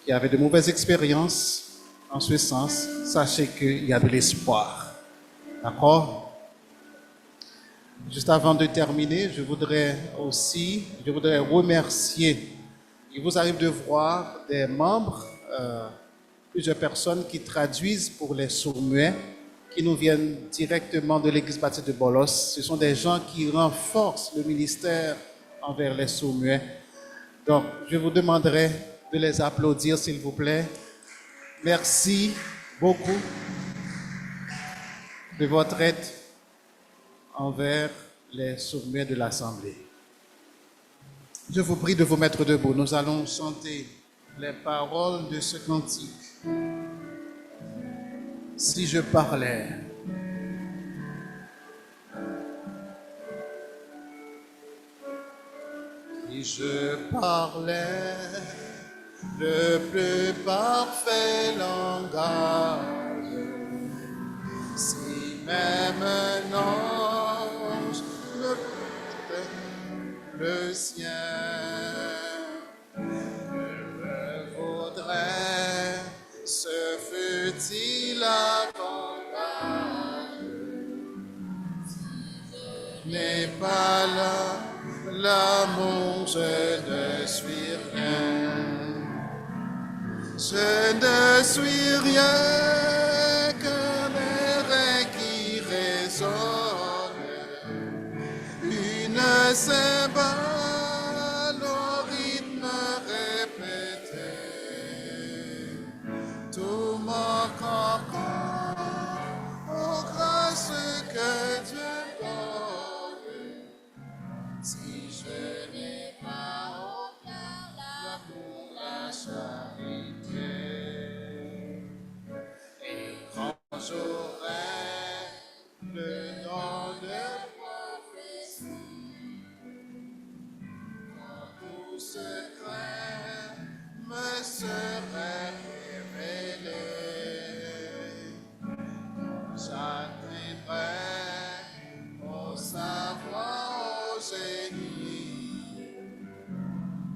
Speaker 5: qui avez de mauvaises expériences en ce sens, sachez qu'il y a de l'espoir. D'accord? Juste avant de terminer, je voudrais remercier. Il vous arrive de voir des membres, plusieurs personnes qui traduisent pour les sourds-muets, qui nous viennent directement de l'Église baptiste de Bolos. Ce sont des gens qui renforcent le ministère envers les sourds-muets. Donc, je vous demanderai de les applaudir, s'il vous plaît. Merci beaucoup de votre aide envers les sourds-muets de l'Assemblée. Je vous prie de vous mettre debout. Nous allons chanter les paroles de ce cantique. Si je parlais, si je parlais le plus parfait langage, si même un ange le sien, je voudrais, ce fut-il avantage. Si je n'ai pas là l'amour, je ne suis rien. Je ne suis rien qu'un air qui résonne, une cymbale au rythme répété. Tout manque encore aux grâces que Dieu donne. Si je n'ai pas au cœur l'amour, la charité, et quand j'aurai le don de prophétie, quand tout secret me serait révélé, j'atteindrai au savoir, au génie,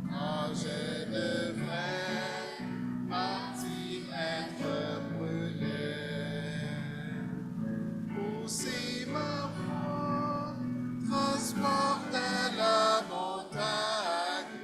Speaker 5: quand je devrais partir être brûlé. Ou si ma foi transporte la montagne,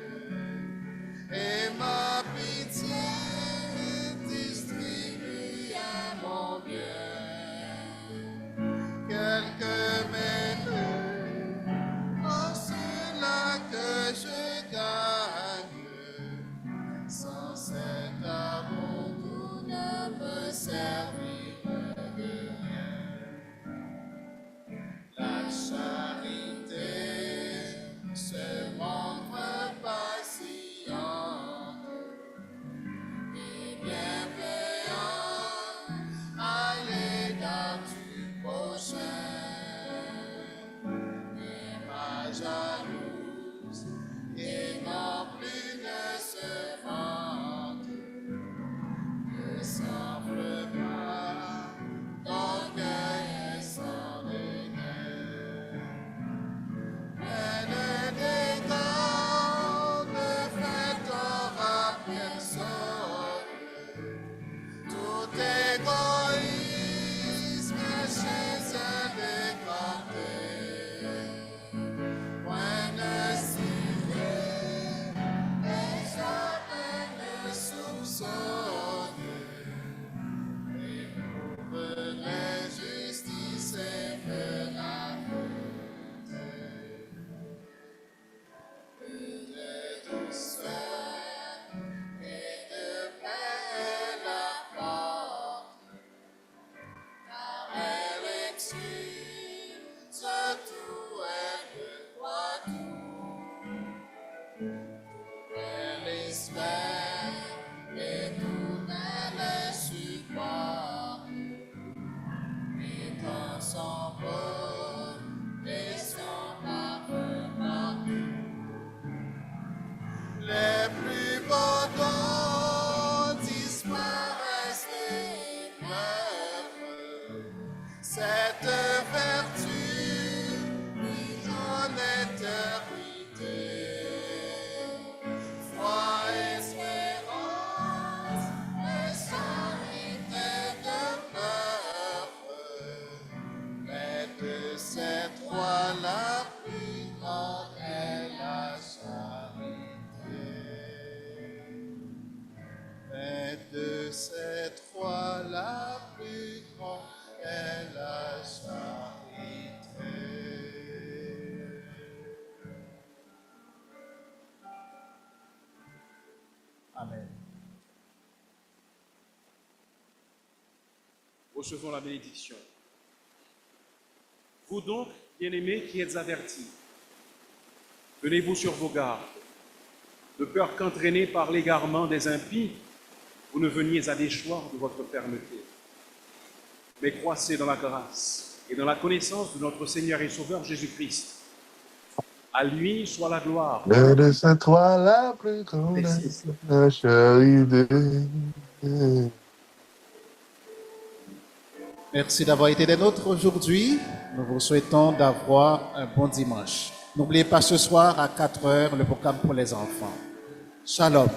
Speaker 2: de ces trois, la plus grande est la charité.
Speaker 5: Amen.
Speaker 1: Recevons la bénédiction. Vous donc, bien-aimés qui êtes avertis, tenez-vous sur vos gardes, de peur qu'entraînés par l'égarement des impies, vous ne veniez à déchoir de votre fermeté. Mais croissez dans la grâce et dans la connaissance de notre Seigneur et Sauveur Jésus-Christ. À lui soit la gloire.
Speaker 7: De cette toi la plus grande, la charité.
Speaker 5: Merci d'avoir été des nôtres aujourd'hui. Nous vous souhaitons d'avoir un bon dimanche. N'oubliez pas ce soir à 4 heures le programme pour les enfants. Shalom.